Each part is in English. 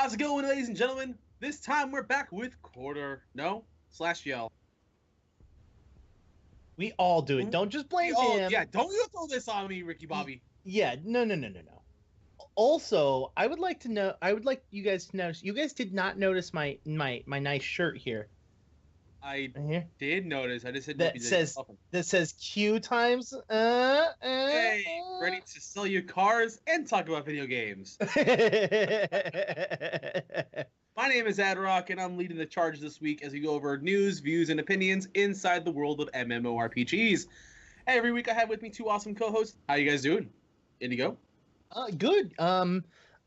How's it going, ladies and gentlemen? This time we're back with Yell. We all do it. Don't just blame him. Yeah, don't you throw this on me, Ricky Bobby. Yeah, no. Also, I would like you guys to notice. You guys did not notice my nice shirt here. I did notice. I just said that says QueueTimes. Hey, ready to sell you cars and talk about video games. My name is Adrock, and I'm leading the charge this week as we go over news, views, and opinions inside the world of MMORPGs. Every week I have with me two awesome co-hosts. How you guys doing? Indigo? Good.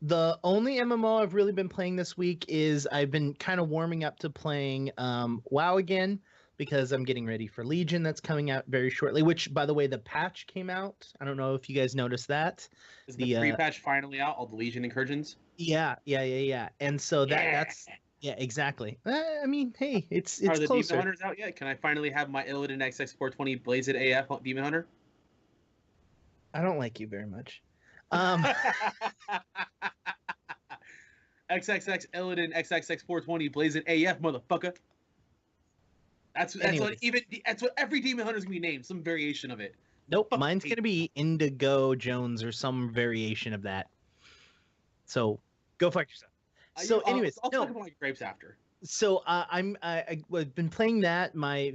The only MMO I've really been playing this week is I've been kind of warming up to playing WoW again because I'm getting ready for Legion that's coming out very shortly, which, by the way, the patch came out. I don't know if you guys noticed that. Is the free patch finally out, all the Legion incursions? Yeah. And so that's... Yeah, exactly. I mean, hey, it's Are the closer. Demon Hunters out yet? Can I finally have my Illidan XX420 Blazed AF Demon Hunter? I don't like you very much. XXX Illidan XXX420 Blazing AF, motherfucker. That's what every Demon Hunter's gonna be named, some variation of it. Nope, mine's gonna be Indigo Jones or some variation of that. So go fuck yourself. So, anyways, I'll talk about my grapes after. So I've been playing that. My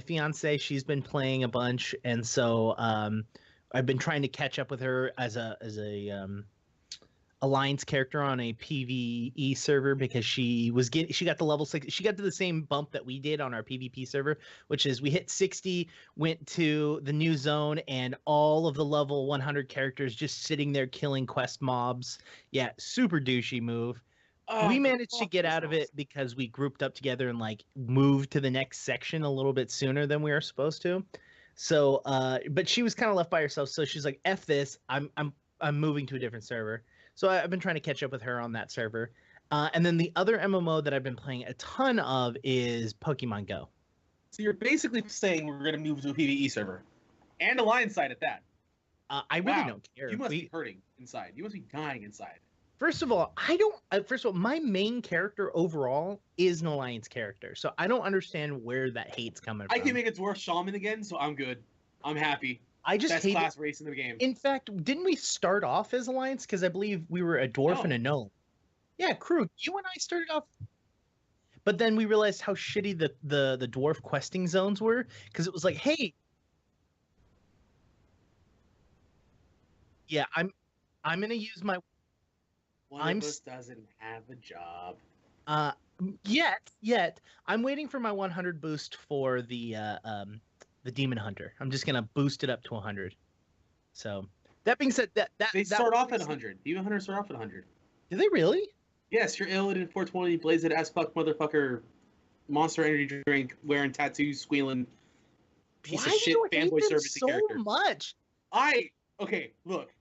fiance, she's been playing a bunch, and so I've been trying to catch up with her as a alliance character on a PvE server because she got to level 6. She got to the same bump that we did on our PvP server, which is we hit 60, went to the new zone, and all of the level 100 characters just sitting there killing quest mobs. Yeah, super douchey move. We managed to get out of it because we grouped up together and like moved to the next section a little bit sooner than we were supposed to. So, but she was kind of left by herself. So she's like, "F this! I'm moving to a different server." So I've been trying to catch up with her on that server. And then the other MMO that I've been playing a ton of is Pokemon Go. So you're basically saying we're going to move to a PvE server and Alliance side at that. I really don't care. You must be hurting inside. You must be dying inside. First of all, my main character overall is an Alliance character, so I don't understand where that hate's coming from. I can make it Dwarf Shaman again, so I'm good. I'm happy. I just hate class race in the game. In fact, didn't we start off as Alliance? Because I believe we were a dwarf and a gnome. Yeah, Krug, you and I started off, but then we realized how shitty the dwarf questing zones were because it was like, hey, yeah, I'm gonna use my. One of us doesn't have a job. Yet. I'm waiting for my 100 boost for the Demon Hunter. I'm just gonna boost it up to 100. So that being said, they start off at 100. Demon Hunters start off at 100. Do they really? Yes, your Illidan 420 Blazed as fuck motherfucker, Monster Energy drink wearing tattoos, squealing piece of shit fanboy service character. So much. Okay, look.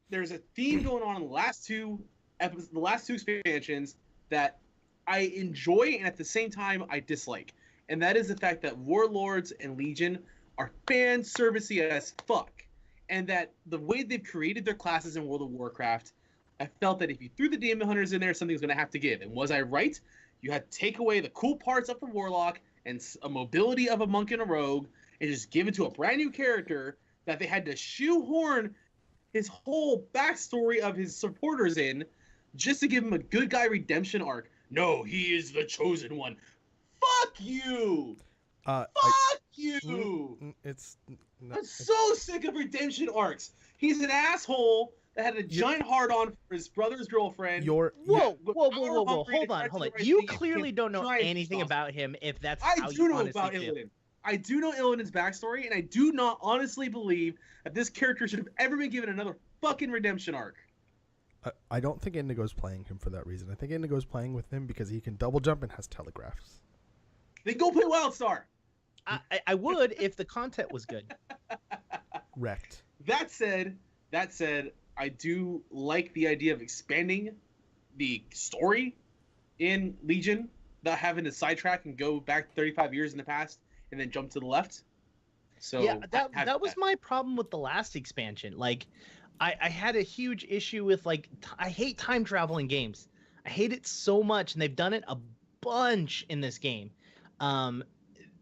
There's a theme going on in the last two expansions that I enjoy and at the same time I dislike. And that is the fact that Warlords and Legion are fan servicey as fuck. And that the way they've created their classes in World of Warcraft, I felt that if you threw the Demon Hunters in there, something's going to have to give. And was I right? You had to take away the cool parts of a Warlock and a mobility of a Monk and a Rogue and just give it to a brand new character that they had to shoehorn his whole backstory of his supporters in just to give him a good guy redemption arc. No, he is the chosen one. Fuck you! Fuck you! I'm so sick of redemption arcs. He's an asshole that had a giant hard-on for his brother's girlfriend. Whoa. Hold on. You clearly don't know anything about him if that's how you honestly feel. Illidan. I do know Illidan's backstory, and I do not honestly believe that this character should have ever been given another fucking redemption arc. I don't think Indigo's playing him for that reason. I think Indigo's playing with him because he can double jump and has telegraphs. Then go play Wildstar. I would if the content was good. Wrecked. That said, I do like the idea of expanding the story in Legion, not having to sidetrack and go back 35 years in the past and then jump to the left. So yeah, that was my problem with the last expansion. Like, I had a huge issue with, like, I hate time travel in games. I hate it so much, and they've done it a bunch in this game. And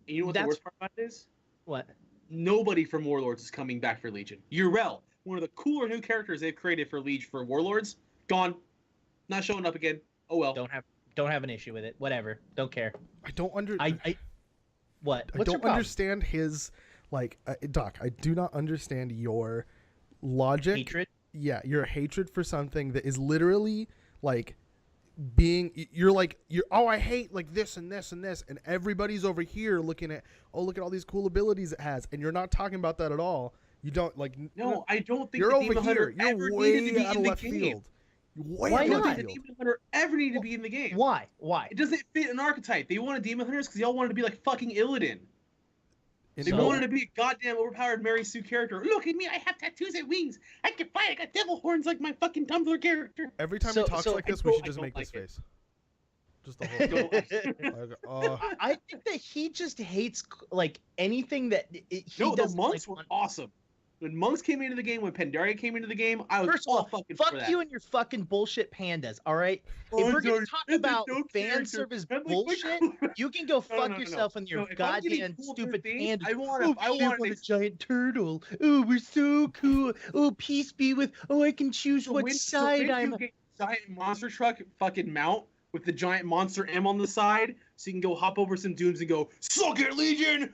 you know what the worst part about it is? What? Nobody from Warlords is coming back for Legion. Urel, one of the cooler new characters they've created for Warlords, gone. Not showing up again. Oh well. Don't have an issue with it. Whatever. Don't care. I don't What? I don't understand his Doc. I do not understand your logic. Hatred. Yeah, your hatred for something that is literally like I hate like this and this and this, and everybody's over here looking at, oh, look at all these cool abilities it has, and you're not talking about that at all. You don't like. No, I don't think you're the over Demon Hunter here. You're way out of left field. Why not? The Demon Hunter ever needed to be in the game? Why? It doesn't fit an archetype. They wanted Demon Hunters because y'all wanted to be like fucking Illidan. They wanted to be a goddamn overpowered Mary Sue character. Look at me, I have tattoos and wings. I can fight. I got devil horns like my fucking Tumblr character. Every time he talks like this, we should just make this face. Just the whole time. I think that he just hates like anything that he doesn't. The monks were awesome. When monks came into the game, when Pandaria came into the game, I was First of all, fucking fuck for that. you and your fucking bullshit pandas, all right? If we're going to talk about fan service bullshit, you can go fuck yourself and your goddamn stupid panda. I want a giant turtle. Oh, we're so cool. Oh, peace be with. Oh, I can choose what side I'm. Giant monster truck fucking mount with the giant monster M on the side, so you can go hop over some dunes and go, suck it, Legion!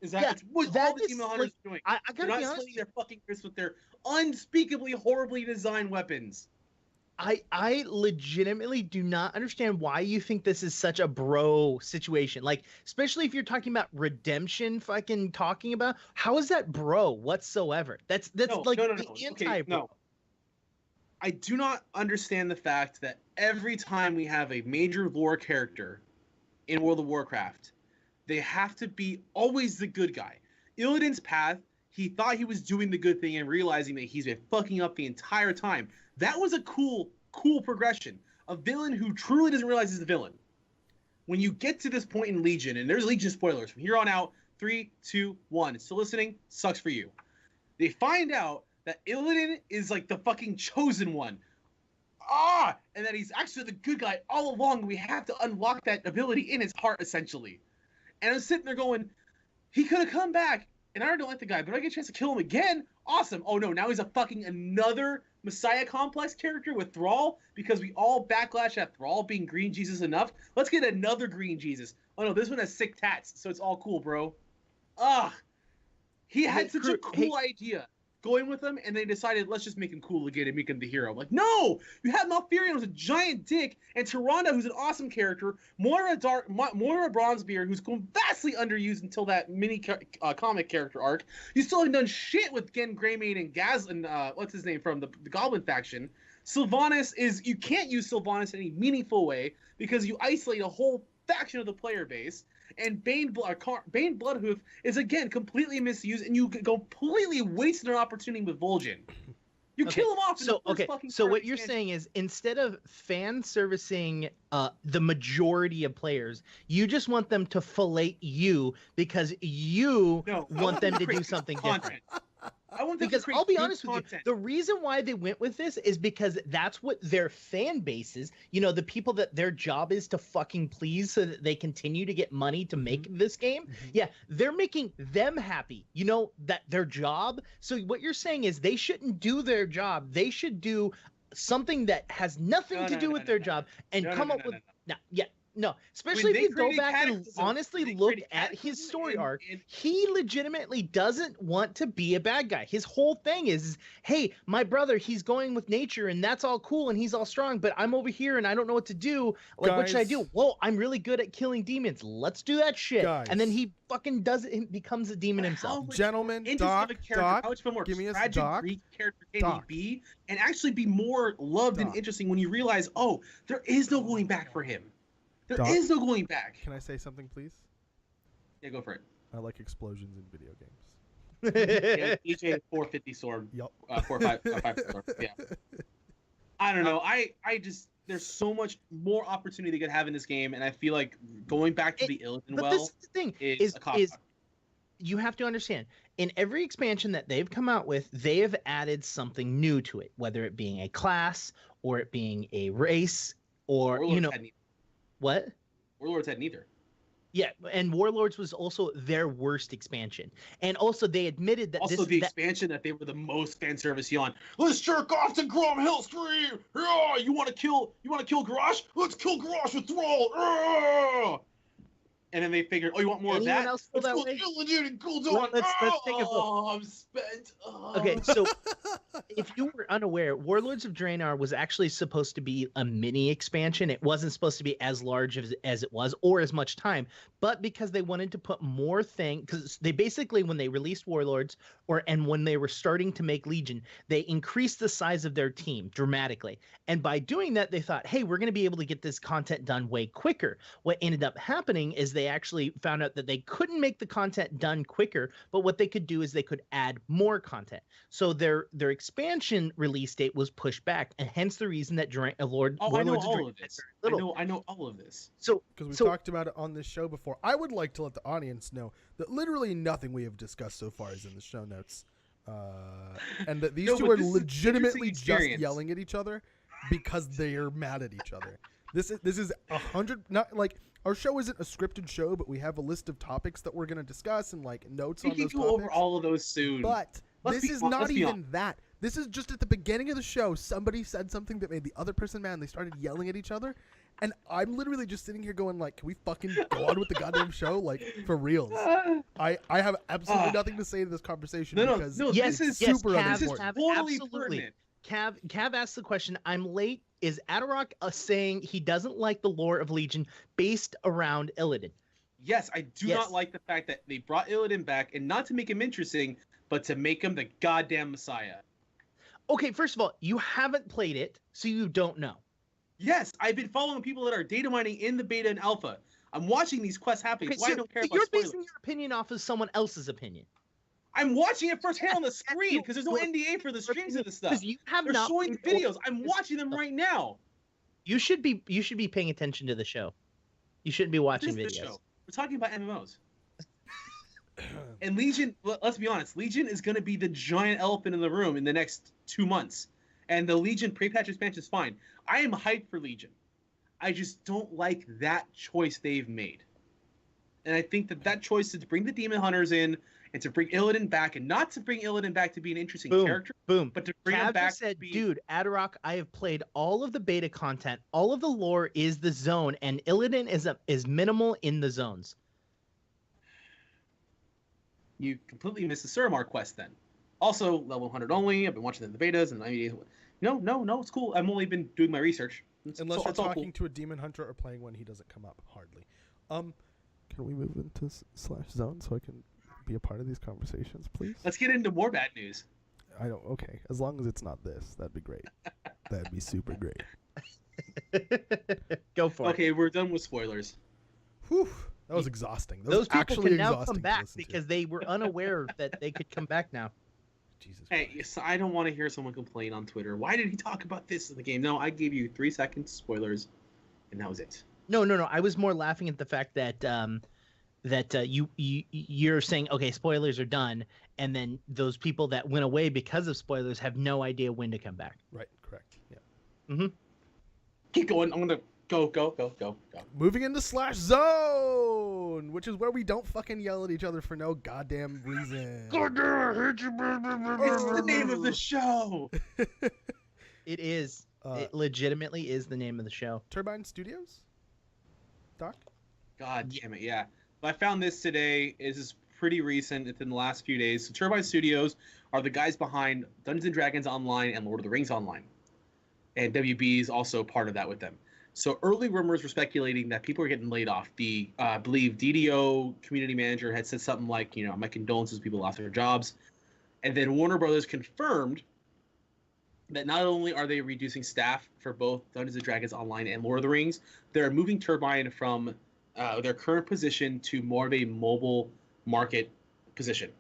Is that what all the Demon Hunters are doing? I gotta They're be not honest slinging their fucking fists with their unspeakably horribly designed weapons. I legitimately do not understand why you think this is such a bro situation. Like, especially if you're talking about redemption, fucking talking about, how is that bro whatsoever? That's the anti-bro. No. I do not understand the fact that every time we have a major lore character in World of Warcraft, they have to be always the good guy. Illidan's path, he thought he was doing the good thing and realizing that he's been fucking up the entire time. That was a cool progression. A villain who truly doesn't realize he's a villain. When you get to this point in Legion, and there's Legion spoilers, from here on out, 3, 2, 1. Still listening? Sucks for you. They find out that Illidan is like the fucking chosen one. And that he's actually the good guy all along. We have to unlock that ability in his heart, essentially. And I'm sitting there going, he could have come back, and I already don't like the guy, but I get a chance to kill him again? Awesome. Oh no, now he's a fucking another Messiah complex character with Thrall, because we all backlash at Thrall being Green Jesus enough. Let's get another Green Jesus. Oh no, this one has sick tats, so it's all cool, bro. He had such a cool idea going with him, and they decided, let's just make him cool again and make him the hero. I'm like, no! You have Malfurion, who's a giant dick, and Tyrande, who's an awesome character, Moira Bronzebeard, who's vastly underused until that mini comic character arc. You still haven't done shit with Gen Greymane and Gaz and what's his name from the Goblin faction. Sylvanas you can't use Sylvanas in any meaningful way because you isolate a whole faction of the player base. And Bane Bloodhoof is again completely misused, and you completely wasted an opportunity with Vol'jin. You kill him off. So what you're saying is, instead of fan servicing the majority of players, you just want them to fillet you because you want them to do something different. Because I'll be honest with you, the reason why they went with this is because that's what their fan base is. You know, the people that their job is to fucking please so that they continue to get money to make this game. Yeah, they're making them happy. You know, that their job. So what you're saying is they shouldn't do their job. They should do something that has nothing to do with their job and come up with. No, especially if you go back and honestly look at his story arc, he legitimately doesn't want to be a bad guy. His whole thing is, hey, my brother, he's going with nature and that's all cool and he's all strong, but I'm over here and I don't know what to do. Like, what should I do? Well, I'm really good at killing demons. Let's do that shit. And then he fucking does it and becomes a demon himself. Gentlemen, Doc, how much more give me a tragic Greek character can he be and actually be more loved and interesting when you realize, oh, there is no going back for him. There is no going back. Can I say something, please? Yeah, go for it. I like explosions in video games. Yeah, EJ 450 sword. Yep. 5 sword. Yeah. I don't know. I just there's so much more opportunity they could have in this game, and I feel like going back to the Illidan But this is the thing is you have to understand, in every expansion that they've come out with, they have added something new to it, whether it being a class or it being a race or Warlords had neither. what? Warlords had neither. Yeah, and Warlords was also their worst expansion. And also they admitted that also the expansion that they were the most fan service on. Let's jerk off to Grom Hill Stream. Oh, you want to kill Garrosh? Let's kill Garrosh with Thrall. And then they figured, oh, you want more Anyone of that? Else feel that way? And Gul'dan. Let's take a vote. Oh, I'm spent. Oh. Okay, so if you were unaware, Warlords of Draenor was actually supposed to be a mini expansion. It wasn't supposed to be as large as it was or as much time, but because they wanted to put more because they basically, when they released Warlords and when they were starting to make Legion, they increased the size of their team dramatically. And by doing that, they thought, hey, we're going to be able to get this content done way quicker. What ended up happening is they actually found out that they couldn't make the content done quicker, but what they could do is they could add more content. So their expansion release date was pushed back, and hence the reason that Warlords of Draenor this. I know all of this. So because we talked about it on this show before, I would like to let the audience know that literally nothing we have discussed so far is in the show notes, and that these two are legitimately just yelling at each other because they are mad at each other. This is 100. Not like our show isn't a scripted show, but we have a list of topics that we're going to discuss and like notes on those topics. We can go over all of those soon. But this is not even that. This is just at the beginning of the show. Somebody said something that made the other person mad, and they started yelling at each other. And I'm literally just sitting here going, like, can we fucking go on with the goddamn show? Like, for reals. I have absolutely nothing to say to this conversation because this is super Cav, this is totally pertinent. Cav asked the question, I'm late. Is Adderok saying he doesn't like the lore of Legion based around Illidan? Yes, I do not like the fact that they brought Illidan back, and not to make him interesting, but to make him the goddamn Messiah. Okay, first of all, you haven't played it, so you don't know. Yes, I've been following people that are data mining in the beta and alpha. I'm watching these quests happening. Okay, so I don't care about you're spoilers. basing your opinion off of someone else's opinion. I'm watching it firsthand on the screen because there's no NDA for the streams of this stuff. They're showing videos. I'm watching them right now. You should be paying attention to the show. You shouldn't be watching videos. Show. We're talking about MMOs. And Legion, let's be honest, Legion is going to be the giant elephant in the room in the next 2 months. And the Legion pre-patch expansion is fine. I am hyped for Legion. I just don't like that choice they've made. And I think that choice is to bring the Demon Hunters in and to bring Illidan back, and not to bring Illidan back to be an interesting character. But to bring him back said, dude, Adderok, I have played all of the beta content. All of the lore is the zone, and Illidan is minimal in the zones. You completely missed the Suramar quest then. Also, level 100 only. I've been watching the betas and 90 days. No, it's cool. I've only been doing my research. Unless you're talking to a demon hunter or playing when he doesn't come up, hardly. Can we move into /zone so I can be a part of these conversations, please? Let's get into more bad news. Okay. As long as it's not this, that'd be great. That'd be super great. Go for it. Okay, we're done with spoilers. Whew. That was exhausting. Those people can now come back because they were unaware that they could come back now. Jesus Christ. Hey, so I don't want to hear someone complain on Twitter. Why did he talk about this in the game? No, I gave you 3 seconds spoilers, and that was it. No. I was more laughing at the fact that you're saying, okay, spoilers are done, and then those people that went away because of spoilers have no idea when to come back. Right. Correct. Yeah. Mm-hmm. Keep going. I'm gonna go. Moving into /zone, which is where we don't fucking yell at each other for no goddamn reason. Goddamn, I hate you, It's the name of the show. It is. It legitimately is the name of the show. Turbine Studios? Doc? God damn it, yeah. But I found this today. This is pretty recent, within the last few days. So Turbine Studios are the guys behind Dungeons & Dragons Online and Lord of the Rings Online. And WB is also part of that with them. So early rumors were speculating that people are getting laid off. I believe DDO community manager had said something like, my condolences, people lost their jobs. And then Warner Brothers confirmed that not only are they reducing staff for both Dungeons & Dragons Online and Lord of the Rings, they're moving Turbine from their current position to more of a mobile market position.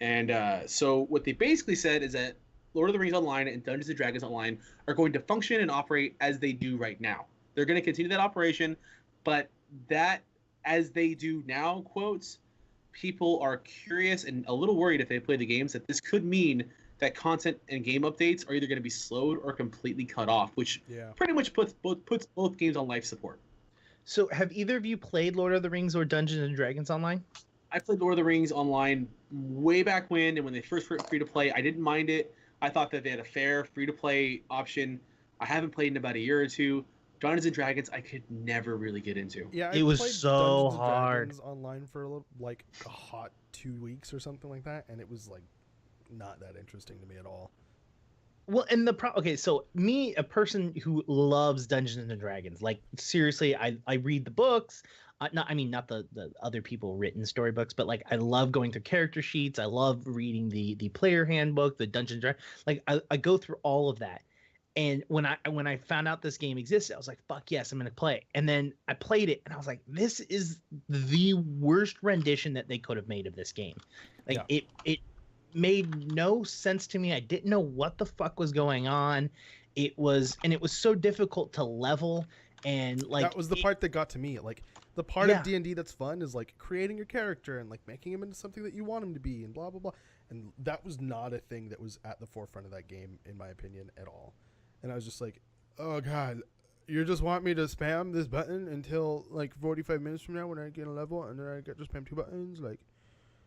And so what they basically said is that Lord of the Rings Online and Dungeons & Dragons Online are going to function and operate as they do right now. They're going to continue that operation, but that as they do now, quotes, people are curious and a little worried if they play the games that this could mean that content and game updates are either going to be slowed or completely cut off, which pretty much puts both games on life support. So, have either of you played Lord of the Rings or Dungeons and Dragons online? I played Lord of the Rings online way back when, and when they first were free to play, I didn't mind it. I thought that they had a fair free to play option. I haven't played in about a year or two. Dungeons and Dragons, I could never really get into. Yeah, it was so Dungeons hard. And Dragons online for a hot 2 weeks or something like that, and it was like not that interesting to me at all. Well, and okay, so me, a person who loves Dungeons and Dragons, like seriously, I read the books. Not the other people written storybooks, but like I love going through character sheets. I love reading the player handbook, the Dungeons and Dragons. Like I go through all of that. And when I found out this game existed, I was like, fuck yes, I'm gonna play it. And then I played it, and I was like, this is the worst rendition that they could have made of this game. Like it made no sense to me. I didn't know what the fuck was going on. It was so difficult to level, and like that was the part that got to me. Like the part of D&D that's fun is like creating your character and like making him into something that you want him to be and blah blah blah. And that was not a thing that was at the forefront of that game, in my opinion, at all. And I was just like, oh god, you just want me to spam this button until like 45 minutes from now when I get a level, and then I get to spam 2 buttons, like.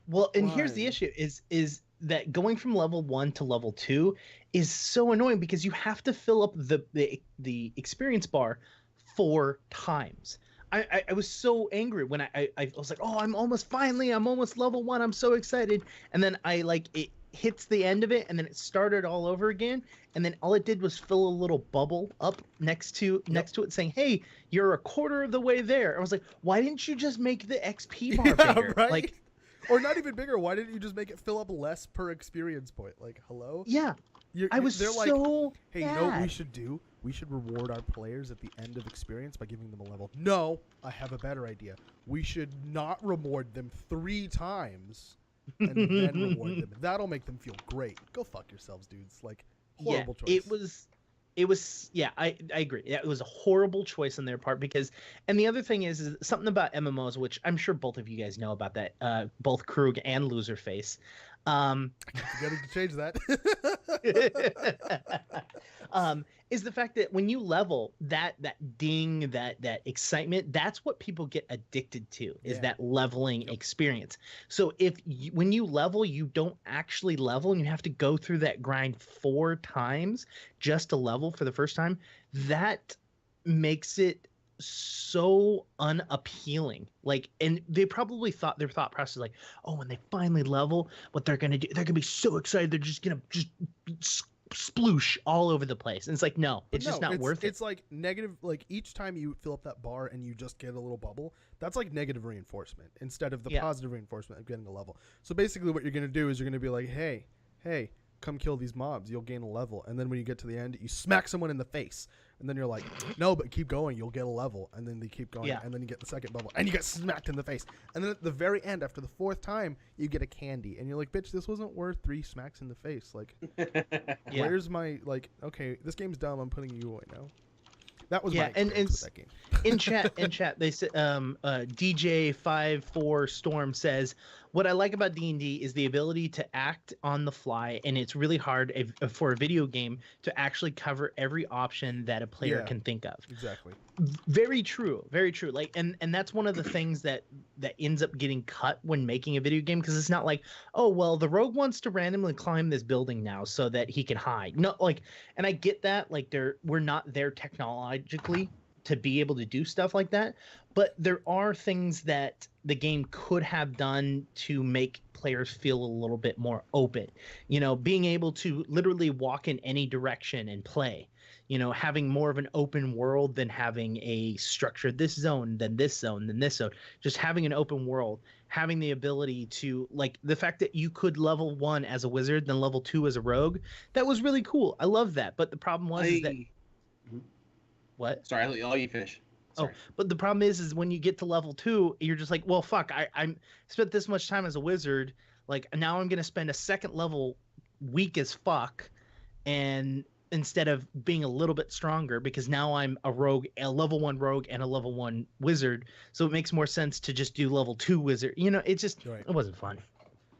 Well, and here's the issue: is that going from level 1 to level 2 is so annoying because you have to fill up the experience bar 4 times. I was so angry when I was like, oh, I'm almost level 1. I'm so excited, and then it hits the end of it, and then it started all over again, and then all it did was fill a little bubble up next to it saying, hey, you're a quarter of the way there. I was like, why didn't you just make the XP bar bigger? Right? Like, or not even bigger. Why didn't you just make it fill up less per experience point? Like, hello? Yeah. They're hey, mad. You know what we should do? We should reward our players at the end of experience by giving them a level. No, I have a better idea. We should not reward them 3 times and then reward them. That'll make them feel great. Go fuck yourselves, dudes. Like, horrible choice. It was I agree. It was a horrible choice on their part because, and the other thing is something about MMOs, which I'm sure both of you guys know about that, both Krug and Loserface. I keep forgetting to change that. Is the fact that when you level, that ding, that excitement, that's what people get addicted to, is that leveling experience. So when you level, you don't actually level, and you have to go through that grind 4 times just to level for the first time. That makes it so unappealing. Like, and they probably thought their thought process like, oh, when they finally level, what they're gonna do, they're gonna be so excited, they're just gonna sploosh all over the place. And it's like, no, it's just not worth it. It's like negative, like each time you fill up that bar and you just get a little bubble, that's like negative reinforcement instead of the positive reinforcement of getting a level. So basically what you're gonna do is you're gonna be like, hey, come kill these mobs, you'll gain a level. And then when you get to the end, you smack someone in the face. And then you're like, no, but keep going, you'll get a level. And then they keep going, and then you get the second bubble, and you get smacked in the face. And then at the very end, after the 4th time, you get a candy. And you're like, bitch, this wasn't worth 3 smacks in the face. Like, where's my, like, okay, this game's dumb, I'm putting you away now. That was my experience with that game. in chat, they said, DJ54 Storm says, what I like about D&D is the ability to act on the fly, and it's really hard for a video game to actually cover every option that a player can think of. Exactly. Very true. Very true. Like, and that's one of the things that ends up getting cut when making a video game, because it's not like, oh, well, the rogue wants to randomly climb this building now so that he can hide. No, like, and I get that, like, we're not there technologically to be able to do stuff like that, but there are things that the game could have done to make players feel a little bit more open. You know, being able to literally walk in any direction and play. You know, having more of an open world than having a structured this zone, then this zone, then this zone. Just having an open world, having the ability to, like, the fact that you could level 1 as a wizard, then level 2 as a rogue, that was really cool. I love that. But the problem was is that... What? Sorry, I'll let you finish. Sorry. Oh, but the problem is when you get to level 2, you're just like, well, fuck, I'm spent this much time as a wizard. Like, now I'm going to spend a second level weak as fuck. And instead of being a little bit stronger, because now I'm a rogue, a level 1 rogue and a level 1 wizard. So it makes more sense to just do level 2 wizard. It wasn't fun.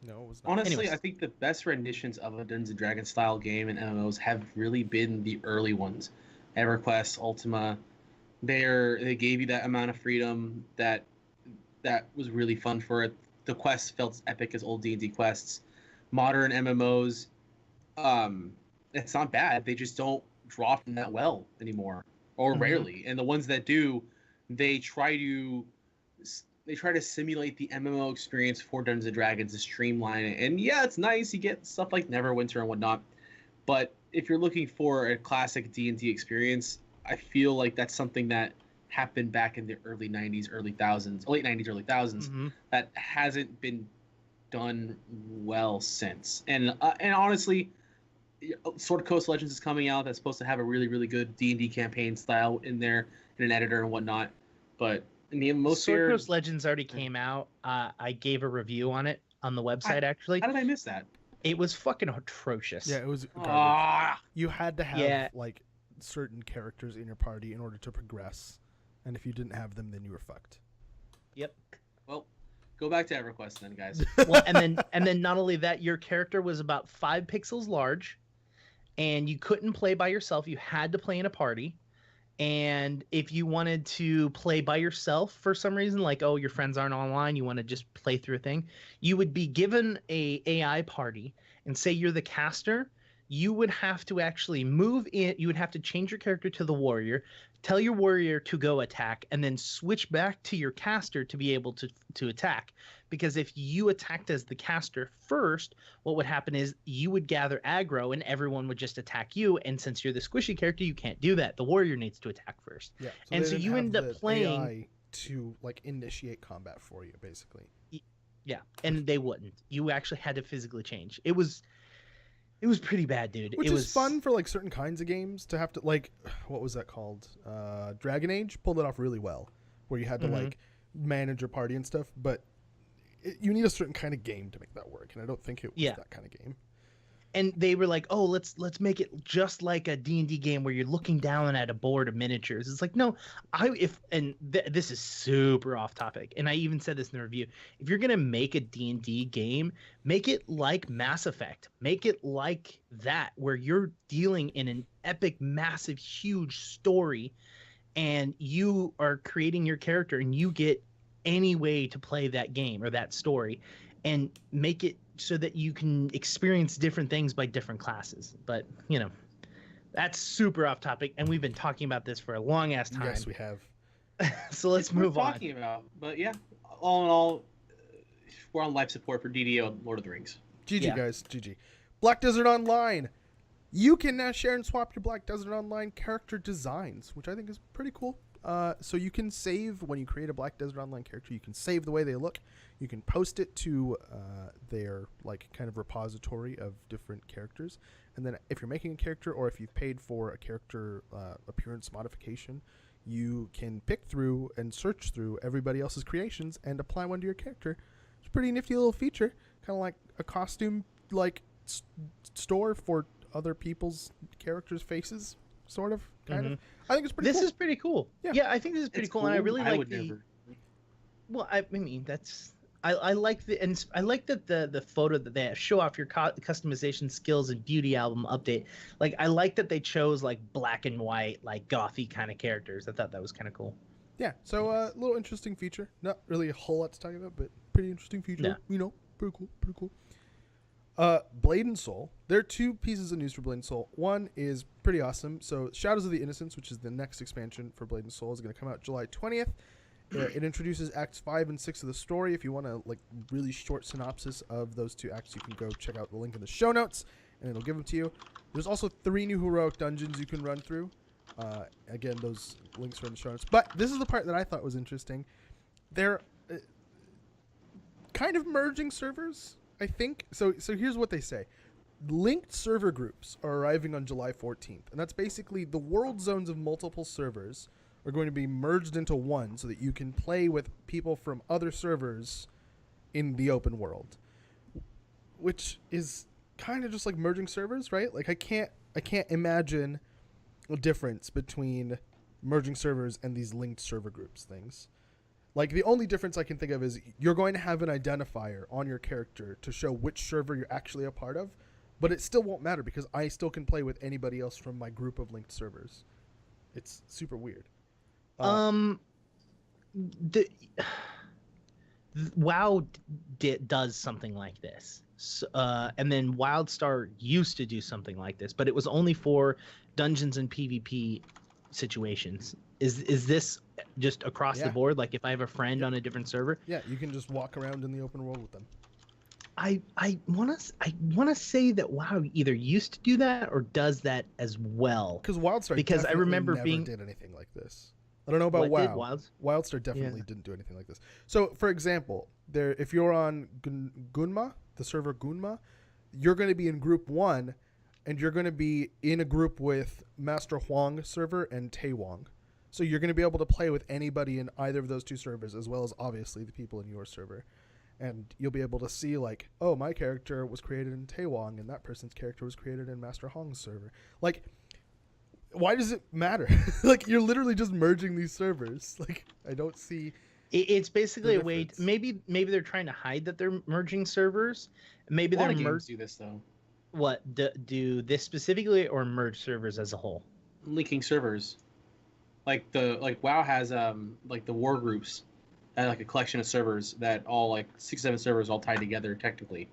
No, it was not. Honestly, Anyways. I think the best renditions of a Dungeons and Dragons style game in MMOs have really been the early ones. EverQuest, Ultima. They gave you that amount of freedom that was really fun for it. The quests felt as epic as old D&D quests. Modern MMOs, it's not bad. They just don't draw from that well anymore, or rarely. And the ones that do, they try to simulate the MMO experience for Dungeons and Dragons to streamline it. And yeah, it's nice. You get stuff like Neverwinter and whatnot. But if you're looking for a classic D&D experience, I feel like that's something that happened back in the early 90s, late 90s, early 1000s, that hasn't been done well since. And honestly, Sword Coast Legends is coming out. That's supposed to have a really, really good D&D campaign style in there, and an editor and whatnot. But in the MMO Sword Coast Legends already came out. I gave a review on it on the website, actually. How did I miss that? It was fucking atrocious. Yeah, it was garbage. You had to have like certain characters in your party in order to progress, and if you didn't have them, then you were fucked. Yep. Well, go back to EverQuest then, guys. Well, and then not only that, your character was about 5 pixels large, and you couldn't play by yourself. You had to play in a party. And if you wanted to play by yourself for some reason, like, oh, your friends aren't online, you want to just play through a thing, you would be given a AI party, and say you're the caster, you would have to actually move in. You would have to change your character to the warrior, tell your warrior to go attack, and then switch back to your caster to be able to attack. Because if you attacked as the caster first, what would happen is you would gather aggro and everyone would just attack you. And since you're the squishy character, you can't do that. The warrior needs to attack first. Yeah. And so you end up playing AI to like initiate combat for you, basically. Yeah, and they wouldn't. You actually had to physically change. It was pretty bad, dude. Which is fun for like certain kinds of games to have to like, what was that called? Dragon Age pulled it off really well, where you had to like manage your party and stuff. But you need a certain kind of game to make that work, and I don't think it was that kind of game. And they were like, "Oh, let's make it just like a D&D game where you're looking down at a board of miniatures." It's like, no, this is super off topic, and I even said this in the review. If you're gonna make a D&D game, make it like Mass Effect. Make it like that, where you're dealing in an epic, massive, huge story, and you are creating your character, and you get any way to play that game or that story, and make it so that you can experience different things by different classes. But, that's super off topic, and we've been talking about this for a long ass time. Yes, we have. So let's move on. Talking about, but yeah, all in all, we're on life support for DDO and Lord of the Rings. GG, guys. GG. Black Desert Online. You can now share and swap your Black Desert Online character designs, which I think is pretty cool. So you can save when you create a Black Desert Online character. You can save the way they look. You can post it to their like kind of repository of different characters. And then if you're making a character, or if you've paid for a character appearance modification, you can pick through and search through everybody else's creations and apply one to your character. It's a pretty nifty little feature, kind of like a costume like store for other people's characters' faces, sort of, kind of. I think it's pretty cool. This is pretty cool. Yeah, I think this is pretty cool, and I really like the... Never. Well, I mean, that's... I like I like that the photo that they show off your customization skills and beauty album update. Like, I like that they chose like black and white, like gothy kind of characters. I thought that was kind of cool. Yeah, so a little interesting feature. Not really a whole lot to talk about, but pretty interesting feature. Yeah. Pretty cool. Blade and Soul. There are 2 pieces of news for Blade and Soul. One is pretty awesome. So Shadows of the Innocents, which is the next expansion for Blade and Soul, is going to come out July 20th. It introduces acts 5 and 6 of the story. If you want a like really short synopsis of those 2 acts, you can go check out the link in the show notes, and it'll give them to you. There's also 3 new heroic dungeons you can run through. Again, those links are in the show notes. But this is the part that I thought was interesting. They're kind of merging servers, I think. So here's what they say. Linked server groups are arriving on July 14th, and that's basically the world zones of multiple servers are going to be merged into one so that you can play with people from other servers in the open world, which is kind of just like merging servers, right? Like, I can't imagine a difference between merging servers and these linked server groups things. Like, the only difference I can think of is you're going to have an identifier on your character to show which server you're actually a part of, but it still won't matter because I still can play with anybody else from my group of linked servers. It's super weird. WoW does something like this. So, and then WildStar used to do something like this, but it was only for dungeons and PvP situations. Is this just across the board? Like, if I have a friend on a different server? Yeah, you can just walk around in the open world with them. I wanna say that WoW either used to do that or does that as well. Because I remember never did anything like this. I don't know about WoW. WildStar definitely didn't do anything like this. So, for example, if you're on Gunma, the server Gunma, you're going to be in Group 1, and you're going to be in a group with Master Huang server and Taewong. So you're going to be able to play with anybody in either of those two servers, as well as, obviously, the people in your server. And you'll be able to see, like, oh, my character was created in Taewong, and that person's character was created in Master Huang's server. Like, why does it matter? Like, you're literally just merging these servers. Like, I don't see. It's basically a way. Maybe they're trying to hide that they're merging servers. Maybe they're do this though. What do this specifically, or merge servers as a whole? Linking servers, like WoW has like the war groups, like a collection of servers that all like 6-7 servers all tied together technically.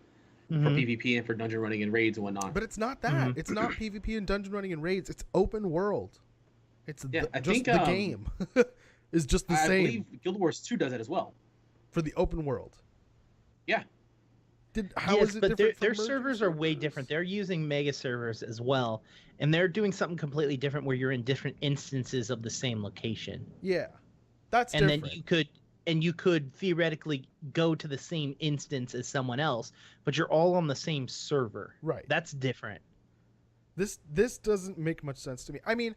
For PvP and for dungeon running and raids and whatnot. But it's not that. It's not PvP and dungeon running and raids. It's open world. It's the game. Is just the same. I believe Guild Wars 2 does that as well. For the open world. Yeah. How is it different? Their servers are way different. They're using mega servers as well, and they're doing something completely different where you're in different instances of the same location. Yeah. That's and different. Then you could theoretically go to the same instance as someone else, but you're all on the same server. Right. That's different. This doesn't make much sense to me. I mean,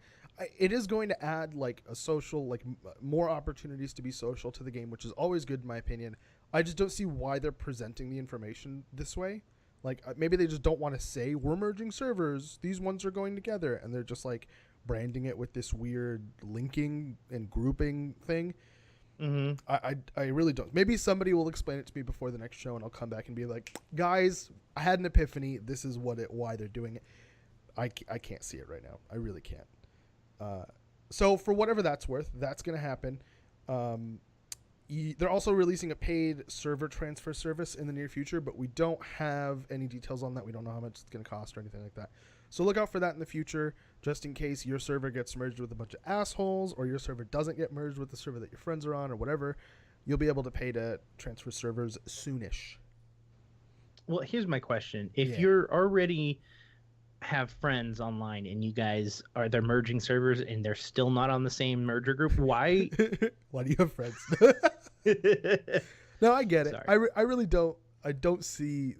it is going to add like a social, like more opportunities to be social to the game, which is always good in my opinion. I just don't see why they're presenting the information this way. Like, maybe they just don't want to say we're merging servers. These ones are going together, and they're just like branding it with this weird linking and grouping thing. I really don't. Maybe somebody will explain it to me before the next show, and I'll come back and be like, guys, I had an epiphany. This is why they're doing it. I can't see it right now. I really can't. So for whatever that's worth, that's going to happen. They're also releasing a paid server transfer service in the near future, but we don't have any details on that. We don't know how much it's going to cost or anything like that. So look out for that in the future, just in case your server gets merged with a bunch of assholes, or your server doesn't get merged with the server that your friends are on, or whatever. You'll be able to pay to transfer servers soonish. Well, here's my question. If you're already have friends online and you guys they're merging servers and they're still not on the same merger group, why? Why do you have friends? No, I get it. I really don't. I don't see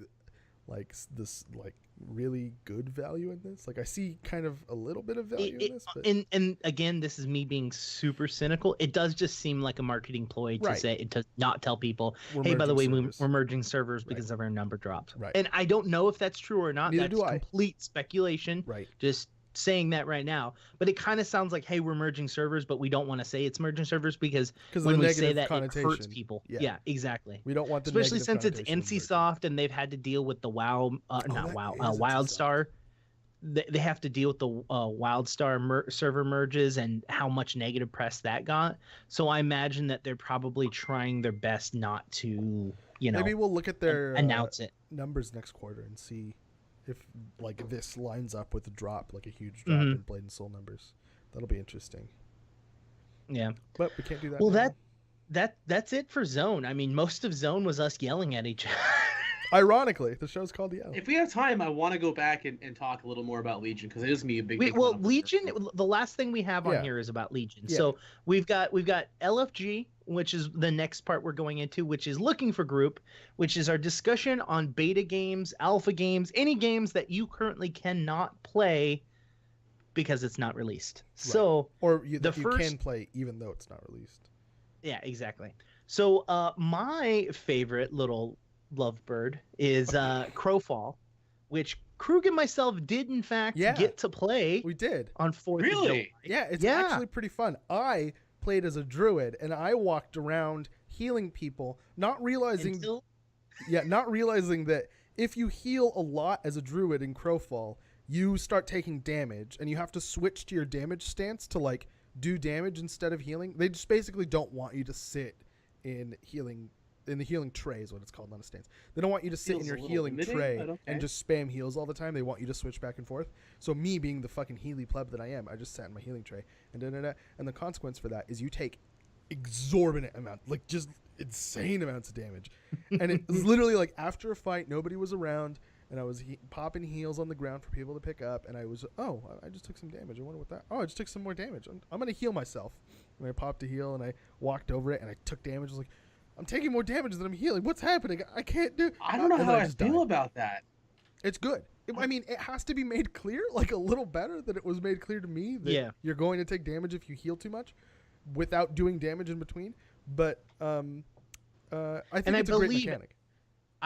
like this like really good value in this. Like, I see kind of a little bit of value in this, but... and again, this is me being super cynical. It does just seem like a marketing ploy to not tell people, hey, by the way, we're merging servers because of our number drops. Right. And I don't know if that's true or not. Neither that's do I. Complete speculation. Right. Just saying that right now, but it kind of sounds like, hey, we're merging servers, but we don't want to say it's merging servers because when we say that, it hurts people. Yeah, exactly. We don't want the especially since it's NCSoft and they've had to deal with the WildStar. They have to deal with the WildStar server merges and how much negative press that got. So I imagine that they're probably trying their best not to, maybe we'll look at their announce it numbers next quarter and see if like this lines up with a drop, like a huge drop in Blade and Soul numbers. That'll be interesting. Yeah, but we can't do that. Well, now. That's it for Zone. I mean, most of Zone was us yelling at each other. Ironically, the show's called Yell. If we have time, I want to go back and talk a little more about Legion, because it is me a big. Legion. The last thing we have on here is about Legion. Yeah. So we've got LFG, which is the next part we're going into, which is looking for group, which is our discussion on beta games, alpha games, any games that you currently cannot play because it's not released. Right. So you can play even though it's not released. Yeah, exactly. So my favorite little lovebird is Crowfall, which Krug and myself did in fact get to play. We did on 4th of July. Yeah, it's actually pretty fun. I played as a druid and I walked around healing people, not realizing that if you heal a lot as a druid in Crowfall, you start taking damage and you have to switch to your damage stance to like do damage instead of healing. They just basically don't want you to sit in the healing tray is what it's called, not a stance. They don't want you to sit in your healing tray and just spam heals all the time. They want you to switch back and forth. So me being the fucking Healy pleb that I am, I just sat in my healing tray and and the consequence for that is you take exorbitant amount, like just insane amounts of damage. And it was literally like after a fight, nobody was around and I was popping heals on the ground for people to pick up, and I was, I just took some damage. I wonder what that. Oh, I just took some more damage. I'm gonna heal myself. And I popped a heal and I walked over it and I took damage. I was like, I'm taking more damage than I'm healing. What's happening? I can't do. I don't know how I feel about that. It's good. I mean, it has to be made clear, like a little better than it was made clear to me that you're going to take damage if you heal too much, without doing damage in between. But I think it's a great mechanic.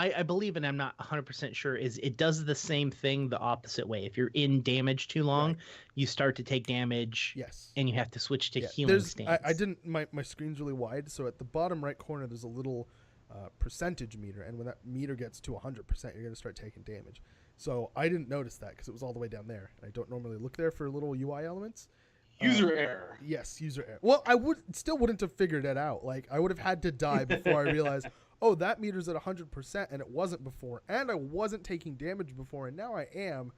I believe, and I'm not 100% sure, is it does the same thing the opposite way. If you're in damage too long, you start to take damage. Yes. And you have to switch to healing stance. I didn't. My screen's really wide, so at the bottom right corner there's a little percentage meter, and when that meter gets to 100%, you're going to start taking damage. So I didn't notice that because it was all the way down there. I don't normally look there for little UI elements. User error. Yes, user error. Well, I wouldn't have figured it out. Like I would have had to die before I realized, oh, that meter's at 100% and it wasn't before, and I wasn't taking damage before, and now I am.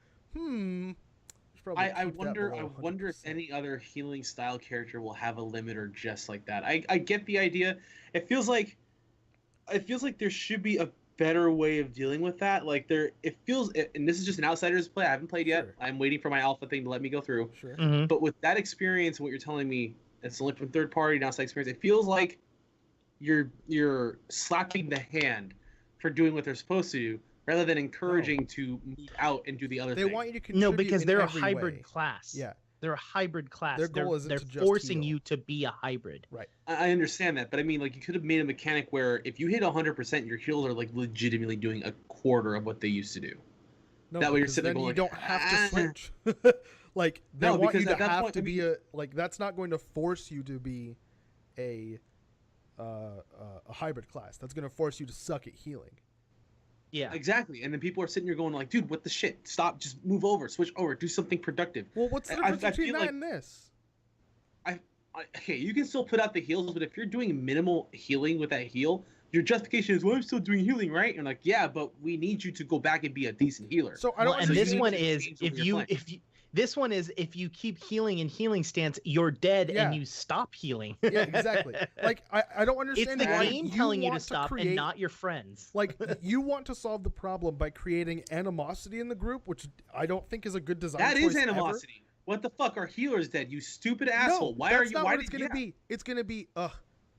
I wonder if any other healing style character will have a limiter just like that. I get the idea. It feels like there should be a better way of dealing with that. Like it feels, and this is just an outsider's play. I haven't played yet. Sure. I'm waiting for my alpha thing to let me go through. Sure. Mm-hmm. But with that experience, what you're telling me, it's only from third party, an outside experience. It feels like you're slapping the hand for doing what they're supposed to do, rather than encouraging to move out and do the other thing. They want you to contribute. No, because they're a every hybrid way. class. Yeah. They're a hybrid class. Their goal they're isn't to just forcing heal. you to be a hybrid. Right. I understand that, but I mean, like, you could have made a mechanic where if you hit 100%, your heals are like legitimately doing a quarter of what they used to do. No, that way you're because sitting then there you going, don't have to switch. Like they No, want you because to at that have point, to I be a like. That's not going to force you to be a hybrid class. That's going to force you to suck at healing. Yeah. Exactly. And then people are sitting here going like, dude, what the shit? Stop. Just move over. Switch over. Do something productive. Well, what's the difference between that and this? Okay, you can still put out the heals, but if you're doing minimal healing with that heal, your justification is, well, I'm still doing healing, right? And you're like, yeah, but we need you to go back and be a decent healer. So I don't. And this one is if you keep healing in healing stance, you're dead and you stop healing. Yeah, exactly. Like I don't understand. It's the why game telling you to stop and not your friends. Like you want to solve the problem by creating animosity in the group, which I don't think is a good design. That choice is animosity. Ever. What the fuck? Are healers dead? You stupid asshole. No, Why that's are you? not Why what it's gonna be. It's gonna be,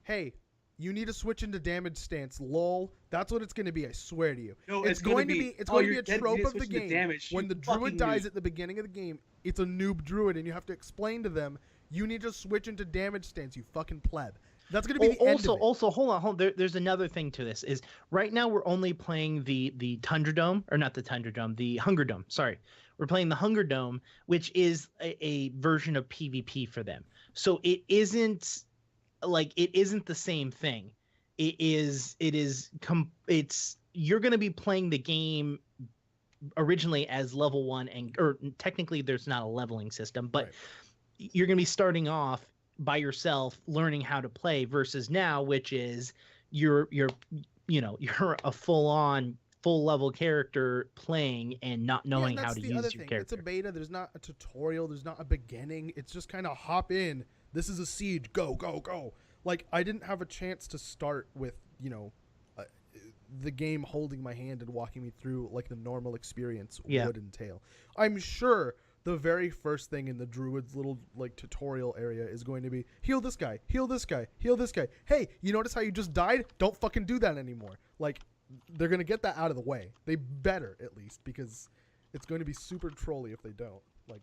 hey, you need to switch into damage stance. Lol. That's what it's gonna be. I swear to you. No, it's going to be. It's going to be a trope of the game. Damage, when the druid dies at the beginning of the game, it's a noob druid, and you have to explain to them, you need to switch into damage stance. You fucking pleb. That's gonna be the end of it. Also, hold on. There's another thing to this. Is right now we're only playing the Tundra Dome, or not the Tundra Dome, the Hunger Dome. Sorry. We're playing the Hunger Dome, which is a version of PvP for them. So it isn't the same thing. It's you're going to be playing the game originally as level 1 or technically there's not a leveling system, but you're going to be starting off by yourself learning how to play versus now, which is you're a full level character playing and not knowing how to use your character. It's a beta. There's not a tutorial. There's not a beginning. It's just kind of hop in. This is a siege. Go, go, go. Like I didn't have a chance to start with, the game holding my hand and walking me through like the normal experience would entail. I'm sure the very first thing in the druid's little like tutorial area is going to be heal this guy, heal this guy, heal this guy. Hey, you notice how you just died? Don't fucking do that anymore. Like they're going to get that out of the way. They better, at least, because it's going to be super trolly if they don't. Like,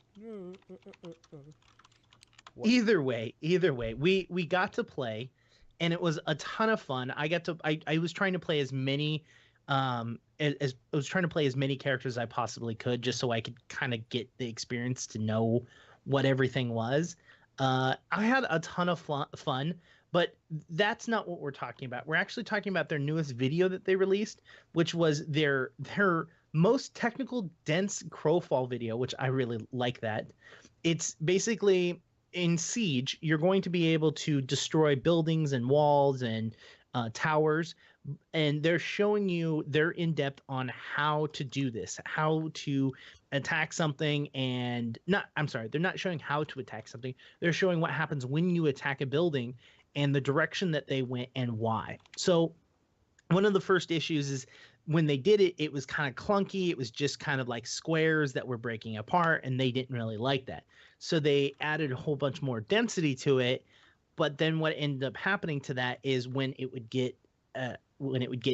Either way, we got to play, and it was a ton of fun. I was trying to play as many as I was trying to play as many characters as I possibly could, just so I could kind of get the experience to know what everything was. I had a ton of fun, but that's not what we're talking about. We're actually talking about their newest video that they released, which was their most technical, dense Crowfall video, which I really like that. It's basically in Siege, you're going to be able to destroy buildings and walls and towers, and they're showing you they're in depth on how to do this, how to attack something, and not, I'm sorry, they're not showing how to attack something. They're showing what happens when you attack a building and the direction that they went and why. So one of the first issues is when they did it, it was kind of clunky. It was just kind of like squares that were breaking apart, and they didn't really like that. So they added a whole bunch more density to it. But then what ended up happening to that is when it would get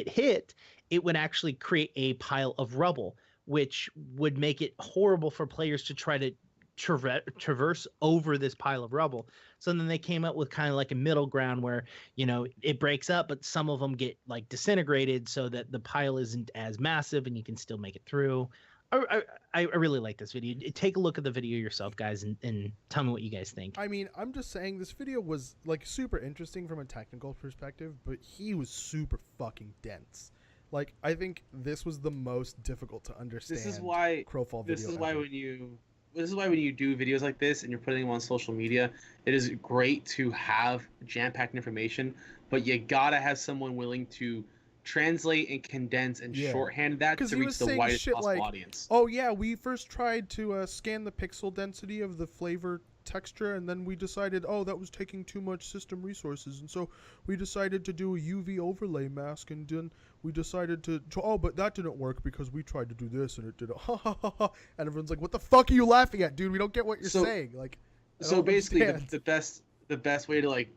hit, it would actually create a pile of rubble, which would make it horrible for players to try to traverse over this pile of rubble. So then they came up with kind of like a middle ground where, it breaks up, but some of them get like disintegrated so that the pile isn't as massive and you can still make it through. I really like this video. Take a look at the video yourself, guys, and tell me what you guys think. I mean, I'm just saying this video was like super interesting from a technical perspective, but he was super fucking dense. Like, I think this was the most difficult to understand. This is why Crowfall video. This is why when you do videos like this and you're putting them on social media, it is great to have jam-packed information, but you gotta have someone willing to translate and condense and shorthand that to reach the widest possible audience. Oh yeah, we first tried to scan the pixel density of the flavor texture, and then we decided, that was taking too much system resources, and so we decided to do a UV overlay mask, and then we decided to but that didn't work because we tried to do this and it didn't. And everyone's like, what the fuck are you laughing at, dude? We don't get what you're saying. Like, so basically the best way to like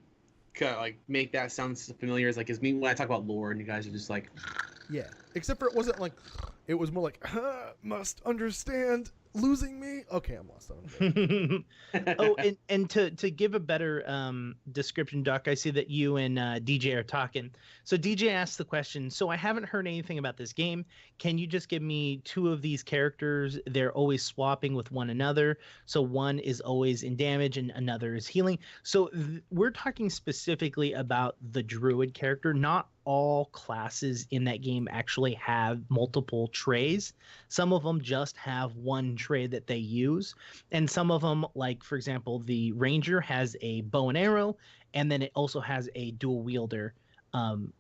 make that sound familiar is like me when I talk about lore and you guys are just like, yeah, except for it wasn't like, it was more like, must understand losing me. Okay, I'm lost on it. Oh, and to give a better description, Doc, I see that you and DJ are talking. So DJ asked the question, so I haven't heard anything about this game. Can you just give me two of these characters? They're always swapping with one another. So one is always in damage and another is healing. So we're talking specifically about the druid character. Not all classes in that game actually have multiple trays. Some of them just have one tray that they use, and some of them, like for example the ranger, has a bow and arrow, and then it also has a dual wielder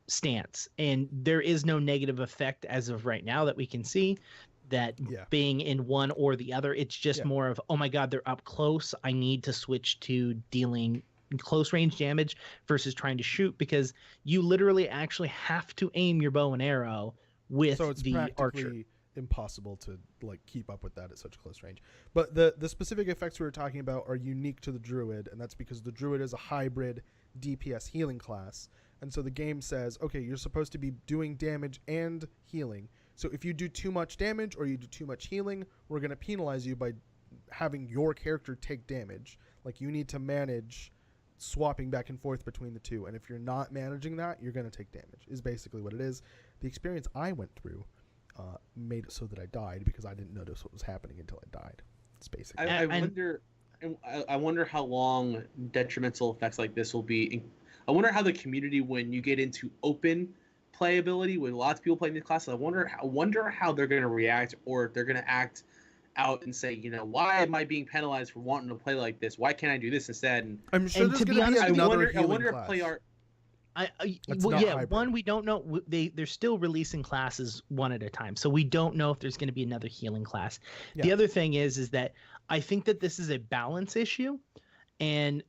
stance, and there is no negative effect as of right now that we can see that being in one or the other. It's just more of, oh my god, they're up close, I need to switch to dealing close range damage versus trying to shoot, because you literally actually have to aim your bow and arrow with the archer. Impossible to like keep up with that at such close range. But the specific effects we were talking about are unique to the druid, and that's because the druid is a hybrid DPS healing class, and so the game says, okay, you're supposed to be doing damage and healing, so if you do too much damage or you do too much healing, we're going to penalize you by having your character take damage. Like, you need to manage swapping back and forth between the two, and if you're not managing that, you're going to take damage, is basically what it is. The experience I went through made it so that I died because I didn't notice what was happening until I died. It's basically. I wonder how long detrimental effects like this will be. I wonder how the community, when you get into open playability with lots of people playing these classes, I wonder how they're going to react, or if they're going to act out and say, why am I being penalized for wanting to play like this? Why can't I do this instead? And I'm sure there's going to be another healing class. If play art. One, we don't know. They're still releasing classes one at a time, so we don't know if there's going to be another healing class. Yeah. The other thing is that I think that this is a balance issue, and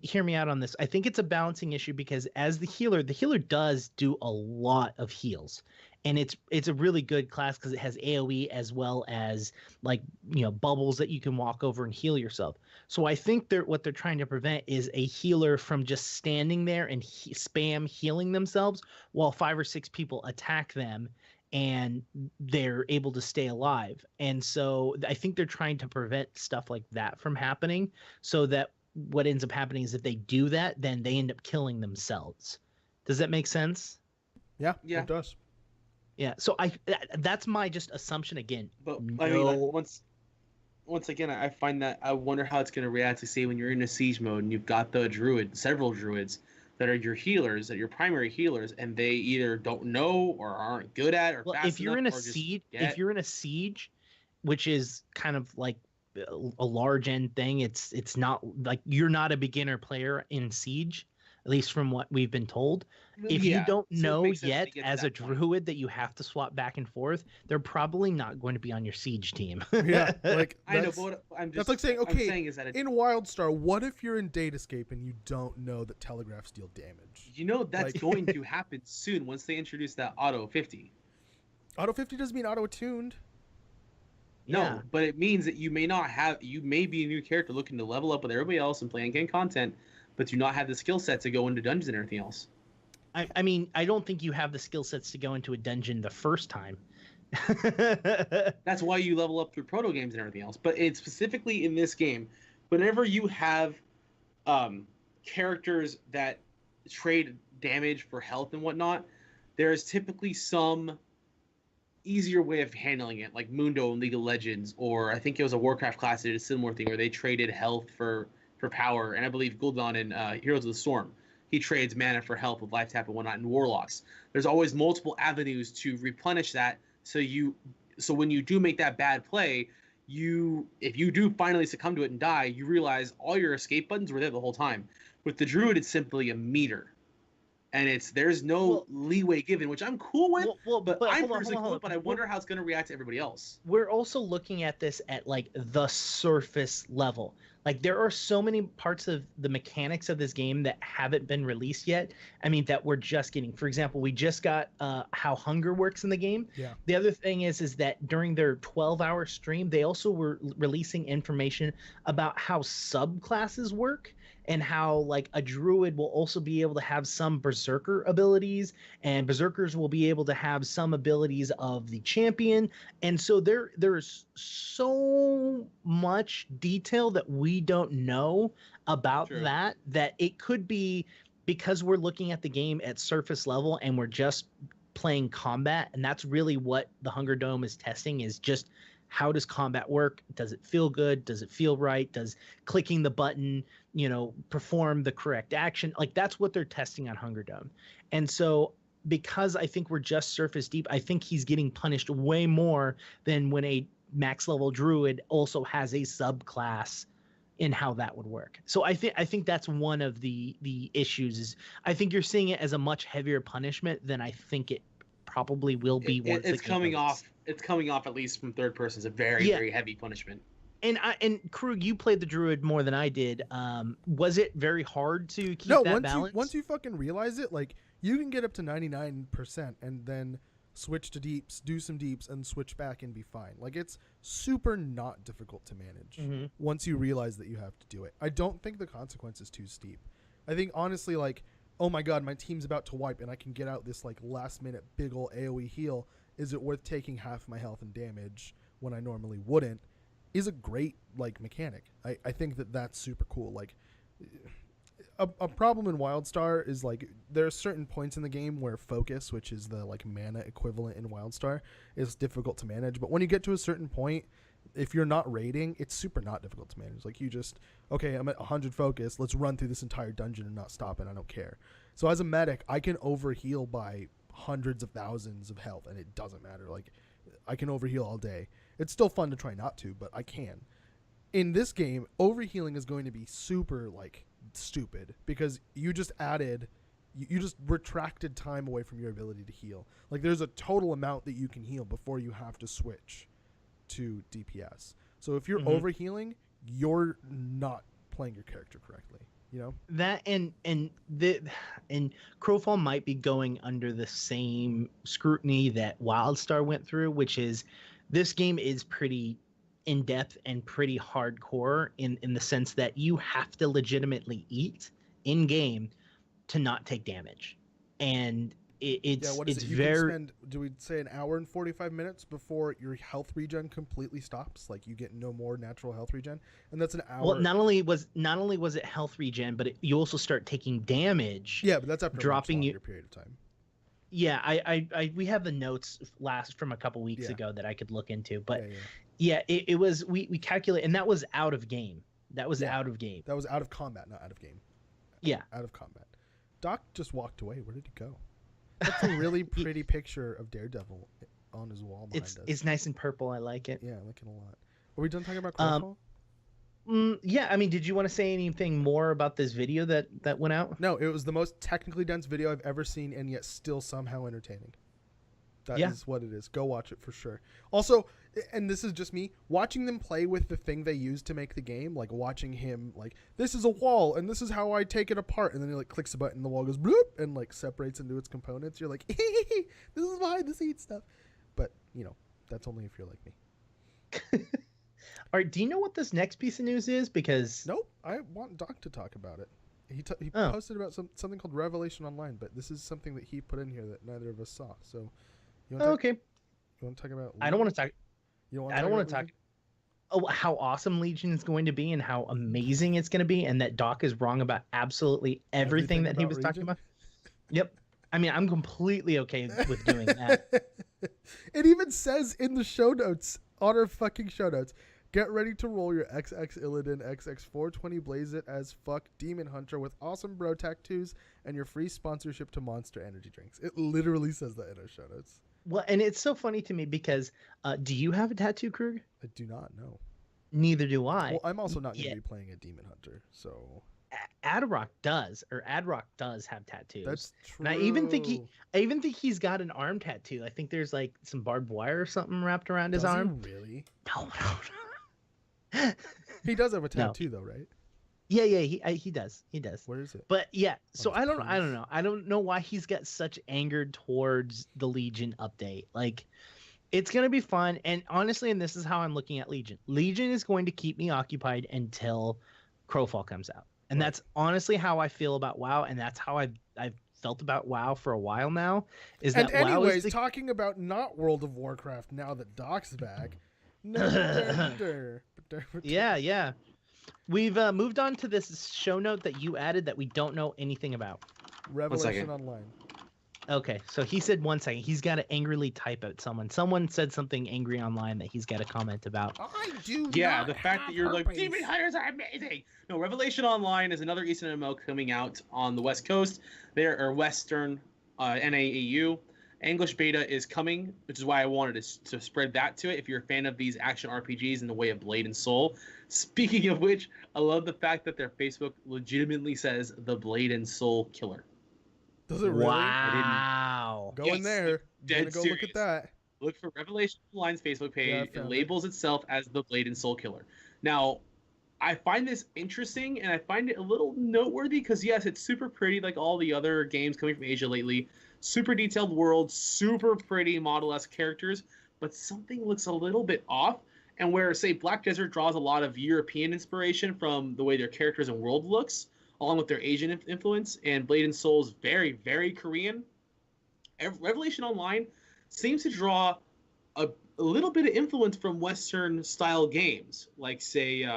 hear me out on this. I think it's a balancing issue because as the healer does do a lot of heals, and it's a really good class because it has AoE as well as bubbles that you can walk over and heal yourself. So I think what they're trying to prevent is a healer from just standing there and spam healing themselves while 5 or 6 people attack them and they're able to stay alive. And so I think they're trying to prevent stuff like that from happening, so that what ends up happening is if they do that, then they end up killing themselves. Does that make sense? Yeah, it does. Yeah, so that's my just assumption again. But no... I mean, like, once again, I find that I wonder how it's going to react to say when you're in a siege mode and you've got several druids that are your healers, that are your primary healers, and they either don't know or aren't good at or fast if you're enough, in a siege, if you're in a siege, which is kind of like a large end thing, it's not like you're not a beginner player in siege, at least from what we've been told. If you don't know yet as a druid that you have to swap back and forth, they're probably not going to be on your siege team. Yeah, like I know, but that's like saying, okay, in WildStar, what if you're in Datascape and you don't know that telegraphs deal damage? You know that's going to happen soon once they introduce that auto 50. Auto 50 doesn't mean auto attuned. No, but it means that you may be a new character looking to level up with everybody else and play in-game content, but do not have the skill set to go into dungeons and everything else. I mean, I don't think you have the skill sets to go into a dungeon the first time. That's why you level up through proto games and everything else. But it's specifically in this game, whenever you have characters that trade damage for health and whatnot, there is typically some easier way of handling it, like Mundo in League of Legends, or I think it was a Warcraft class that did a similar thing where they traded health for power, and I believe Gul'dan in Heroes of the Storm, he trades mana for health with life tap and whatnot in Warlocks. There's always multiple avenues to replenish that, so when you do make that bad play, if you do finally succumb to it and die, you realize all your escape buttons were there the whole time. With the Druid, it's simply a meter. And there's no leeway given, which I'm cool with. But I'm personally cool with, but I wonder how it's going to react to everybody else. We're also looking at this at like the surface level. Like there are so many parts of the mechanics of this game that haven't been released yet. I mean, that we're just getting. For example, we just got how hunger works in the game. Yeah. The other thing is that during their 12-hour stream, they also were releasing information about how subclasses work. And how like a druid will also be able to have some berserker abilities, and berserkers will be able to have some abilities of the champion. And so there's so much detail that we don't know about that it could be because we're looking at the game at surface level and we're just playing combat, and that's really what the Hunger Dome is testing, is just how does combat work? Does it feel good? Does it feel right? Does clicking the button, perform the correct action? Like that's what they're testing on Hunger Dome. And so because I think we're just surface deep, I think he's getting punished way more than when a max level druid also has a subclass in how that would work. So I think that's one of the issues is I think you're seeing it as a much heavier punishment than I think it probably will be once it's coming off. It's coming off, at least from third person, as a very, very heavy punishment. And Krug, you played the druid more than I did. Was it very hard to keep that balance? Once you fucking realize it, like you can get up to 99% and then switch to deeps, do some deeps, and switch back and be fine. Like it's super not difficult to manage once you realize that you have to do it. I don't think the consequence is too steep. I think honestly, like, oh my god, my team's about to wipe and I can get out this like last minute big ol' AoE heal. Is it worth taking half my health and damage when I normally wouldn't? Is a great like mechanic. I think that's super cool. Like a problem in WildStar is like there are certain points in the game where focus, which is the like mana equivalent in WildStar, is difficult to manage. But when you get to a certain point, if you're not raiding, it's super not difficult to manage. Like you just, okay, I'm at 100 focus. Let's run through this entire dungeon and not stop it. I don't care. So as a medic, I can overheal by hundreds of thousands of health and it doesn't matter. Like I can overheal all day. It's still fun to try not to, but I can. In this game, overhealing is going to be super like stupid because you just retracted time away from your ability to heal. Like there's a total amount that you can heal before you have to switch to DPS. So if you're overhealing, you're not playing your character correctly. That and Crowfall might be going under the same scrutiny that WildStar went through, which is this game is pretty in depth and pretty hardcore in the sense that you have to legitimately eat in game to not take damage, and it's very. Do we say an hour and 45 minutes before your health regen completely stops? Like you get no more natural health regen, and that's an hour. Well, not only was it health regen, but you also start taking damage. Yeah, but that's after dropping a much longer period of time. Yeah, we have the notes last from a couple weeks ago that I could look into, but it was we calculate, and that was out of game. That was out of game. That was out of combat, not out of game. Yeah, out of combat. Doc just walked away. Where did he go? That's a really pretty picture of Daredevil on his wall behind us. It's nice and purple. I like it. Yeah, I like it a lot. Are we done talking about Crowfall? Yeah, I mean, did you want to say anything more about this video that went out? No, it was the most technically dense video I've ever seen, and yet still somehow entertaining. That is what it is. Go watch it for sure. Also, and this is just me, watching them play with the thing they used to make the game, like watching him, like, this is a wall, and this is how I take it apart, and then he, like, clicks a button, and the wall goes, bloop, and, like, separates into its components. You're like, this is behind the scenes stuff. But, you know, that's only if you're like me. All right, do you know what this next piece of news is? Because nope, I want Doc to talk about it. He posted about something called Revelation Online, but this is something that he put in here that neither of us saw. So, okay. You want to talk about? I don't want to talk. I don't want to talk. Oh, how awesome Legion is going to be, and how amazing it's going to be, and that Doc is wrong about absolutely everything that he was talking about. Yep. I mean, I'm completely okay with doing that. It even says in the show notes, on our fucking show notes, get ready to roll your XX Illidan XX 420 Blaze It as fuck Demon Hunter with awesome bro tattoos and your free sponsorship to Monster Energy drinks. It literally says that in our show notes. Well, and it's so funny to me because do you have a tattoo, Krug? I do not know. Neither do I. Well, I'm also not going to be playing a Demon Hunter, so... Adrock does have tattoos. That's true. And I even think he's got an arm tattoo. I think there's like some barbed wire or something wrapped around his arm. Really? No. He does have a tattoo though, right? Yeah, he does. Where is it? But yeah, so I don't know. I don't know why he's got such anger towards the Legion update. Like, it's going to be fun, and honestly, and this is how I'm looking at Legion. Legion is going to keep me occupied until Crowfall comes out. And that's honestly how I feel about WoW, and that's how I've felt about WoW for a while now. Anyways, talking about not World of Warcraft now that Doc's back. Yeah. We've moved on to this show note that you added that we don't know anything about. Revelation Online. Okay, so he said 1 second. He's got to angrily type at someone. Someone said something angry online that he's got to comment about. I do. Yeah, the fact that you're like, Demon Hunters are amazing. No, Revelation Online is another Eastern MMO coming out on the West Coast. There are Western NAEU. English beta is coming, which is why I wanted to spread that to it. If you're a fan of these action RPGs in the way of Blade and Soul. Speaking of which, I love the fact that their Facebook legitimately says the Blade and Soul Killer. Does it really? Wow. Go in there. Dead go serious. Look at that. Look for Revelation Online's Facebook page. It labels itself as the Blade and Soul Killer. Now, I find this interesting, and I find it a little noteworthy because, yes, it's super pretty like all the other games coming from Asia lately. Super detailed world, super pretty Model-esque characters, but something looks a little bit off. And where, say, Black Desert draws a lot of European inspiration from the way their characters and world looks, along with their Asian influence, and Blade and Soul is very, very Korean. Revelation Online seems to draw a little bit of influence from Western-style games, like, say,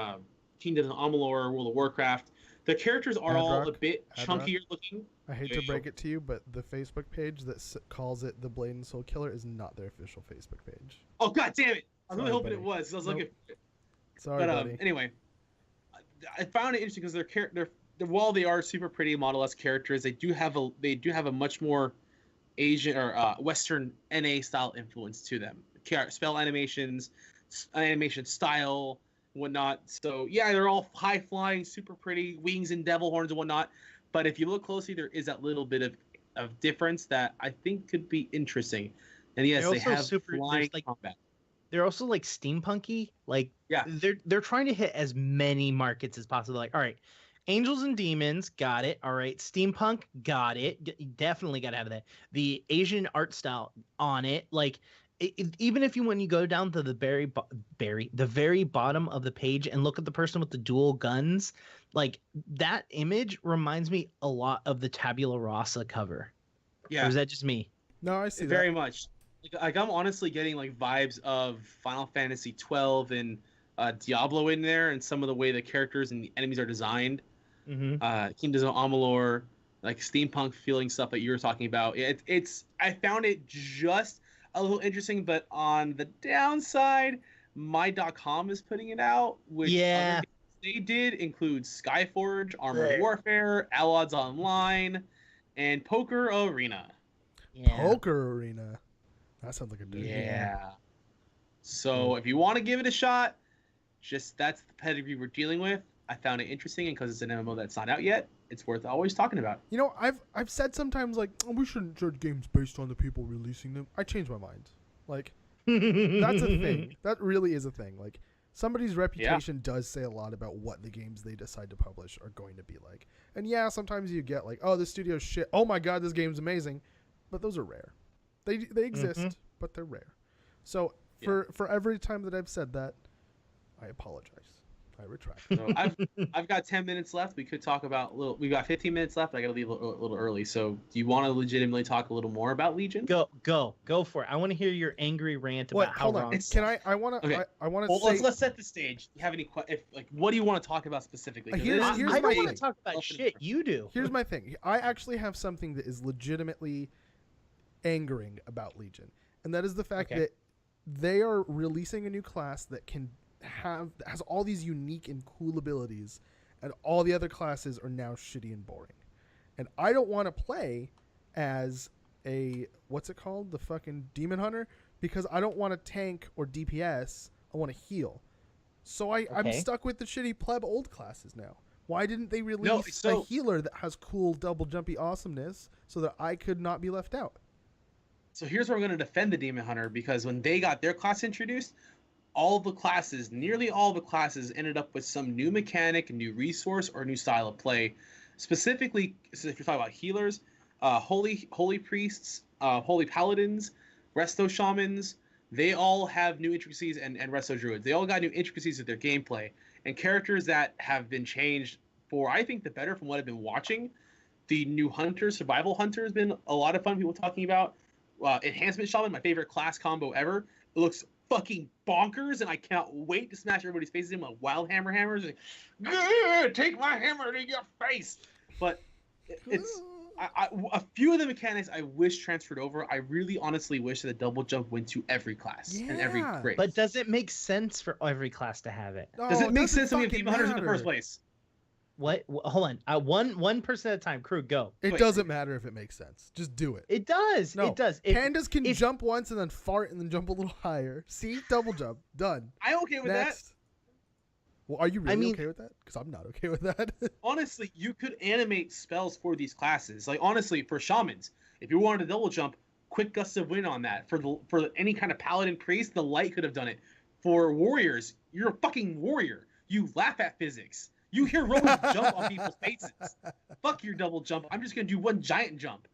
Kingdoms of Amalur or World of Warcraft. The characters are all a bit chunkier looking. I hate to break it to you, but the Facebook page that calls it the Blade and Soul Killer is not their official Facebook page. Oh, God damn it! I was really hoping it was. I was looking for it. Sorry, buddy. Anyway, I found it interesting because they're while they are super pretty Model-esque characters, they do have a much more Asian or Western NA style influence to them. Spell animations, animation style, whatnot. So yeah, they're all high flying, super pretty, wings and devil horns and whatnot. But if you look closely, there is that little bit of difference that I think could be interesting. And yes, they have flying combat. They're also like steampunky. Like, yeah, they're trying to hit as many markets as possible. Like, all right, Angels and Demons, got it. All right, steampunk, got it. Definitely got to have that. The Asian art style on it, like. Even if when you go down to the very bottom of the page and look at the person with the dual guns, like that image reminds me a lot of the Tabula Rasa cover. Yeah, or is that just me? No, I see very much. Like I'm honestly getting like vibes of Final Fantasy 12 and Diablo in there, and some of the way the characters and the enemies are designed. Mm-hmm. Kingdoms of Amalur. like steampunk feeling stuff that you were talking about. I found it just a little interesting, but on the downside, my.com is putting it out, which other games they did include Skyforge, Armored Warfare, Allods Online, and Poker Arena. Poker Arena. That sounds like a dirty game. So if you want to give it a shot, that's the pedigree we're dealing with. I found it interesting, and because it's an MMO that's not out yet, it's worth always talking about. You know, I've said sometimes like, oh, we shouldn't judge games based on the people releasing them. I changed my mind. Like, that's a thing. That really is a thing. Like, somebody's reputation does say a lot about what the games they decide to publish are going to be like. And yeah, sometimes you get like, oh, this studio's shit. Oh my god, this game's amazing. But those are rare. They exist, but they're rare. So for every time that I've said that, I apologize. I retract. So I've got 10 minutes left. We could talk about we've got 15 minutes left. I got to leave a little early. So do you want to legitimately talk a little more about Legion? Go for it. I want to hear your angry rant about how wrong. Can I want to? I want to. Well, let's set the stage. Do you have any? What do you want to talk about specifically? I don't want to talk about shit. You do. Here's my thing. I actually have something that is legitimately angering about Legion, and that is the fact that they are releasing a new class that has all these unique and cool abilities, and all the other classes are now shitty and boring. And I don't want to play as a what's it called, the fucking demon hunter, because I don't want to tank or DPS. I want to heal. So I'm stuck with the shitty pleb old classes now. Why didn't they release a healer that has cool double jumpy awesomeness so that I could not be left out? So here's where I'm going to defend the demon hunter, because when they got their class introduced, nearly all the classes ended up with some new mechanic, new resource, or new style of play. Specifically, so if you're talking about healers, holy priests, holy paladins, resto shamans, they all have new intricacies, and resto druids. They all got new intricacies of their gameplay, and characters that have been changed for, I think, the better from what I've been watching. The new hunter, survival hunter, has been a lot of fun. People talking about enhancement shaman, my favorite class combo ever. It looks fucking bonkers, and I cannot wait to smash everybody's faces in with wild hammers. Like, take my hammer to your face. But it's a few of the mechanics I wish transferred over. I really honestly wish that the double jump went to every class and every race. But does it make sense for every class to have it? Does it make sense that we have demon hunters in the first place? What? Hold on. One person at a time. Crew, go. It doesn't matter if it makes sense. Just do it. It does. No. It does. Pandas can jump once and then fart and then jump a little higher. See? Double jump. Done. I'm okay with that. Well, are you really okay with that? Because I'm not okay with that. Honestly, you could animate spells for these classes. Like, honestly, for shamans, if you wanted to double jump, quick gust of wind on that. For any kind of paladin priest, the light could have done it. For warriors, you're a fucking warrior. You laugh at physics. You hear Romans jump on people's faces. Fuck your double jump. I'm just going to do one giant jump.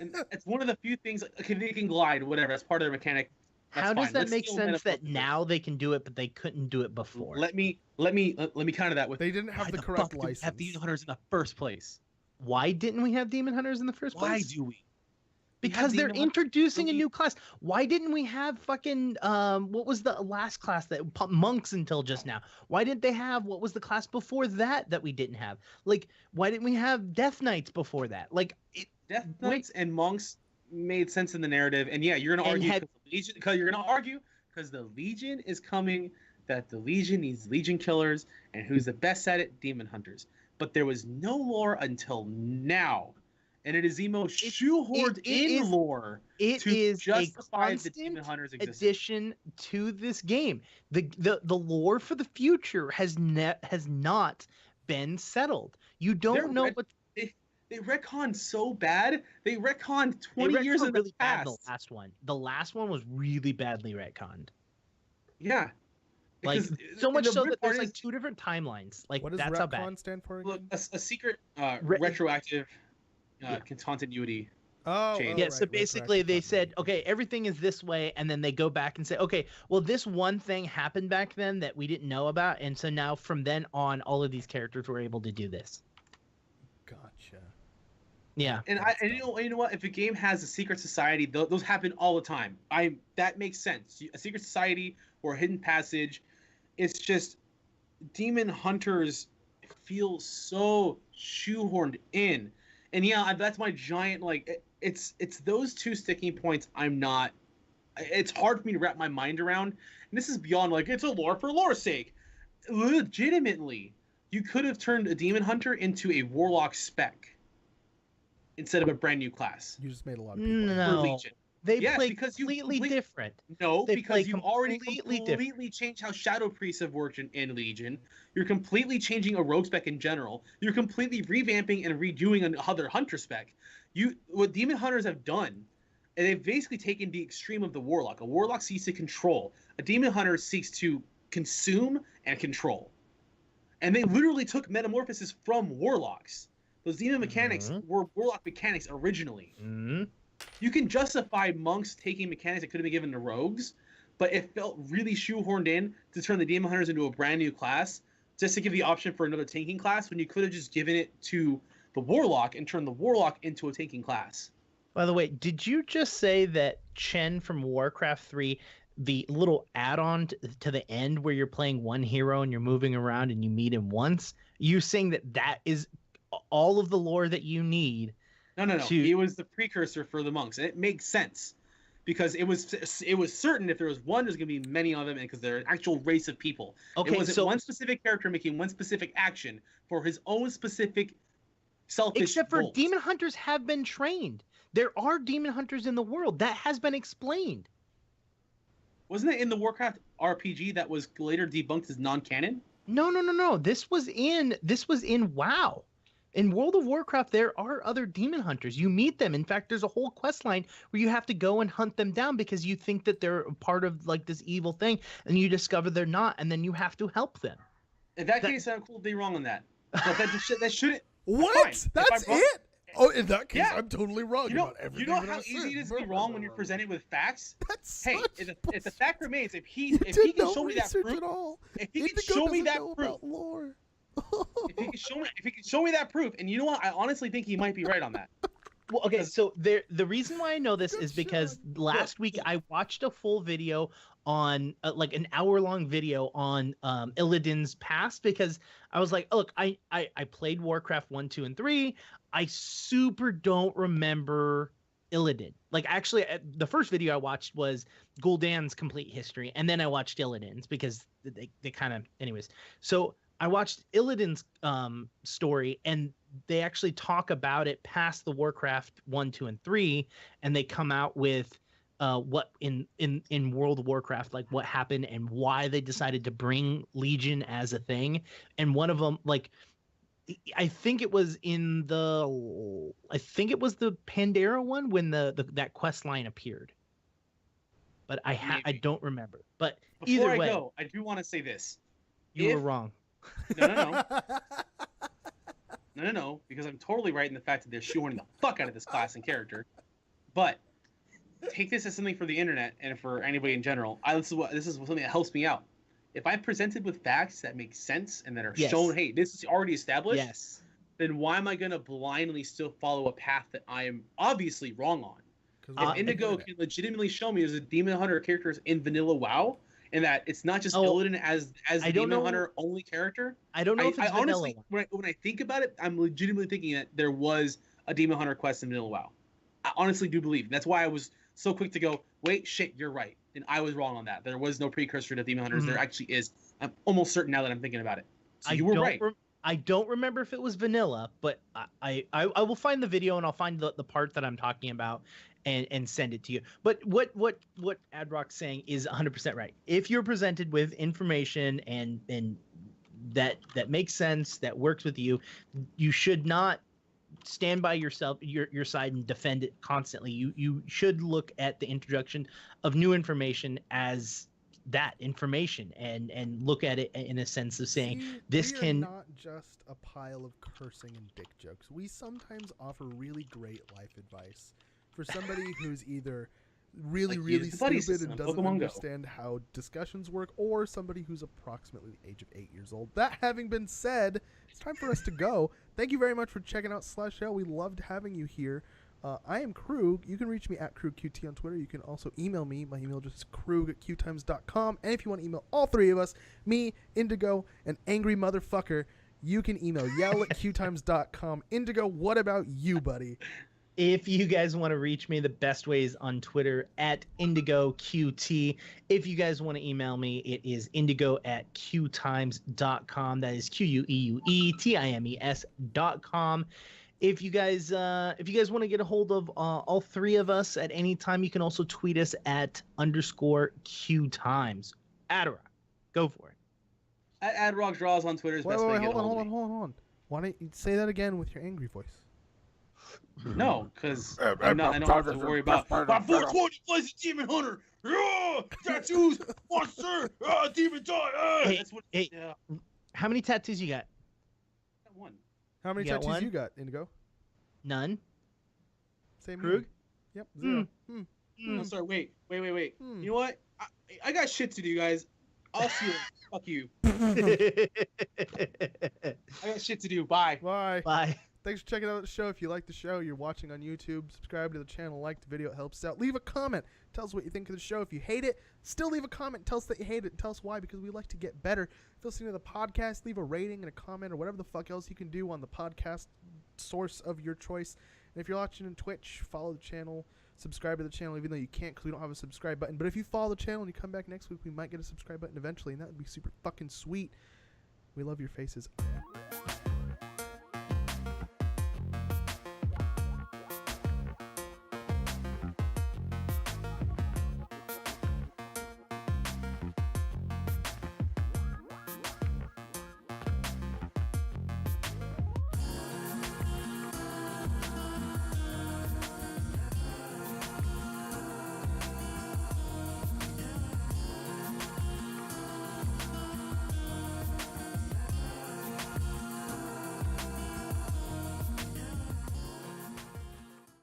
And it's one of the few things, okay, they can glide, whatever. That's part of their mechanic. How does that make sense that now they can do it, but they couldn't do it before? Let me counter that with, they didn't have the correct license. Have demon hunters in the first place. Why didn't we have demon hunters in the first place? Why do we? Because they're introducing a new class. Why didn't we have fucking what was the last class that monks until just now? Why didn't they have what was the class before that we didn't have? Like, why didn't we have death knights before that? Like, death knights and monks made sense in the narrative. And yeah, you're gonna argue because the Legion is coming, that the Legion needs Legion killers, and who's the best at it? Demon hunters. But there was no lore until now. And it is the most shoehorned in lore. It is a constant addition to this game. The lore for the future has not been settled. You don't know what they retconned so bad. They retconned 20 years in the past. The last one was really badly retconned. Yeah. Like, so much so that there's like two different timelines. Like, what does that's how bad. stand for again? Look, a secret retroactive continuity. Change. Yeah, so basically they said, okay, everything is this way, and then they go back and say, okay, well, this one thing happened back then that we didn't know about, and so now from then on, all of these characters were able to do this. Gotcha. Yeah. And you know what? If a game has a secret society, those happen all the time. That makes sense. A secret society or a hidden passage. It's just demon hunters feel so shoehorned in. And yeah, that's my giant like. It's those two sticking points. I'm not. It's hard for me to wrap my mind around. And this is beyond like it's a lore for lore's sake. Legitimately, you could have turned a demon hunter into a warlock spec instead of a brand new class. You just made a lot of people. No, Legion. they Yes, play because you completely different. No, They because play you've already completely completely changed how Shadow Priests have worked in Legion. You're completely changing a rogue spec in general. You're completely revamping and redoing another hunter spec. What demon hunters have done, and they've basically taken the extreme of the warlock. A warlock seeks to control. A demon hunter seeks to consume and control. And they literally took metamorphosis from warlocks. Those demon mechanics were warlock mechanics originally. You can justify monks taking mechanics that could have been given to rogues, but it felt really shoehorned in to turn the demon hunters into a brand new class, just to give the option for another tanking class when you could have just given it to the warlock and turned the warlock into a tanking class. By the way, did you just say that Chen from Warcraft 3, the little add-on to the end where you're playing one hero and you're moving around and you meet him once, you saying that is all of the lore that you need? No. He was the precursor for the monks. And it makes sense because it was certain if there was one, there's going to be many of them, and because they're an actual race of people. Okay, it wasn't one specific character making one specific action for his own specific selfish Except for goals. demon hunters have been trained. There are demon hunters in the world. That has been explained. Wasn't it in the Warcraft RPG that was later debunked as non-canon? No. This was in WoW. In World of Warcraft, there are other demon hunters. You meet them. In fact, there's a whole quest line where you have to go and hunt them down because you think that they're part of like this evil thing, and you discover they're not, and then you have to help them. In that case, I'm cool to be wrong on that. But that shouldn't. What? Fine. That's it? Oh, in that case, Yeah. I'm totally wrong about everything. You know that how I easy said. it is to be wrong when you're presented with facts? That's Hey, such... if the fact remains, if he You can did no show me that research proof, at all. if he can Indigo show me doesn't that know proof, about lore. if he can show me that proof, and you know what, I honestly think he might be right on that. Well, okay, so the reason why I know this is because last week I watched a full video on like an hour-long video on Illidan's past, because I was like, look, I played Warcraft 1, 2, and 3. I super don't remember Illidan. Like, actually, the first video I watched was Gul'dan's complete history, and then I watched Illidan's because they kind of, anyways. So I watched Illidan's story, and they actually talk about it past the Warcraft 1, 2, and 3, and they come out with what in World of Warcraft, like what happened and why they decided to bring Legion as a thing. And one of them, like, I think it was the Pandera one when that quest line appeared. But I don't remember. But Before either way, I go, I do want to say this. You were wrong. No, because I'm totally right in the fact that they're shoehorning the fuck out of this class and character. But take this as something for the internet and for anybody in general. This is something that helps me out. If I'm presented with facts that make sense and that are shown, hey, this is already established, then why am I going to blindly still follow a path that I am obviously wrong on? If Indigo can legitimately show me there's a demon hunter characters in vanilla WoW, and that it's not just Illidan as the demon hunter only character. I don't know if it's honestly, when I think about it, I'm legitimately thinking that there was a demon hunter quest in vanilla WoW. I honestly do believe. That's why I was so quick to go, wait, shit, you're right. And I was wrong on that. There was no precursor to demon hunters. There actually is. I'm almost certain now that I'm thinking about it. So you were right. I don't remember if it was vanilla, but I will find the video and I'll find the part that I'm talking about and send it to you. But what Adrock's saying is 100% right. If you're presented with information and that makes sense, that works with you, you should not stand by your side and defend it constantly. You should look at the introduction of new information as that information and look at it in a sense of saying this can not just a pile of cursing and dick jokes. We sometimes offer really great life advice for somebody who's either really stupid and doesn't understand how discussions work, or somebody who's approximately the age of 8 years old. That having been said, it's time for us to go. Thank you very much for checking out /L. We loved having you here. I am Krug. You can reach me at KrugQT on Twitter. You can also email me. My email address is krug@QueueTimes.com. And if you want to email all three of us, me, Indigo, and Angry Motherfucker, You can email yell@QueueTimes.com. Indigo, what about you, buddy? If you guys want to reach me, the best way is on Twitter @IndigoQT. If you guys want to email me, it is indigo@QueueTimes.com. That is QueueTimes.com. If you guys want to get a hold of all three of us at any time, you can also tweet us @_QueueTimes. Adara, go for it. @Adrock Draws on Twitter is best way to get a hold of me. Hold on. Why don't you say that again with your angry voice? No, because I don't have to worry about my 420 plays a Demon Hunter. Tattoos, monster, Demon Dog. That's what. Hey, Yeah. how many tattoos you got? One. How many tattoos you got, Indigo? None. Same. Krug? Yep. 0. No, sorry. Wait. You know what? I got shit to do, guys. I'll see you. Fuck you. I got shit to do. Bye. Bye. Thanks for checking out the show. If you like the show, you're watching on YouTube, subscribe to the channel, like the video, it helps out. Leave a comment. Tell us what you think of the show. If you hate it, still leave a comment. Tell us that you hate it. Tell us why, because we like to get better. If you're listening to the podcast, leave a rating and a comment or whatever the fuck else you can do on the podcast source of your choice. And if you're watching on Twitch, follow the channel, subscribe to the channel, even though you can't because we don't have a subscribe button. But if you follow the channel and you come back next week, we might get a subscribe button eventually, and that would be super fucking sweet. We love your faces.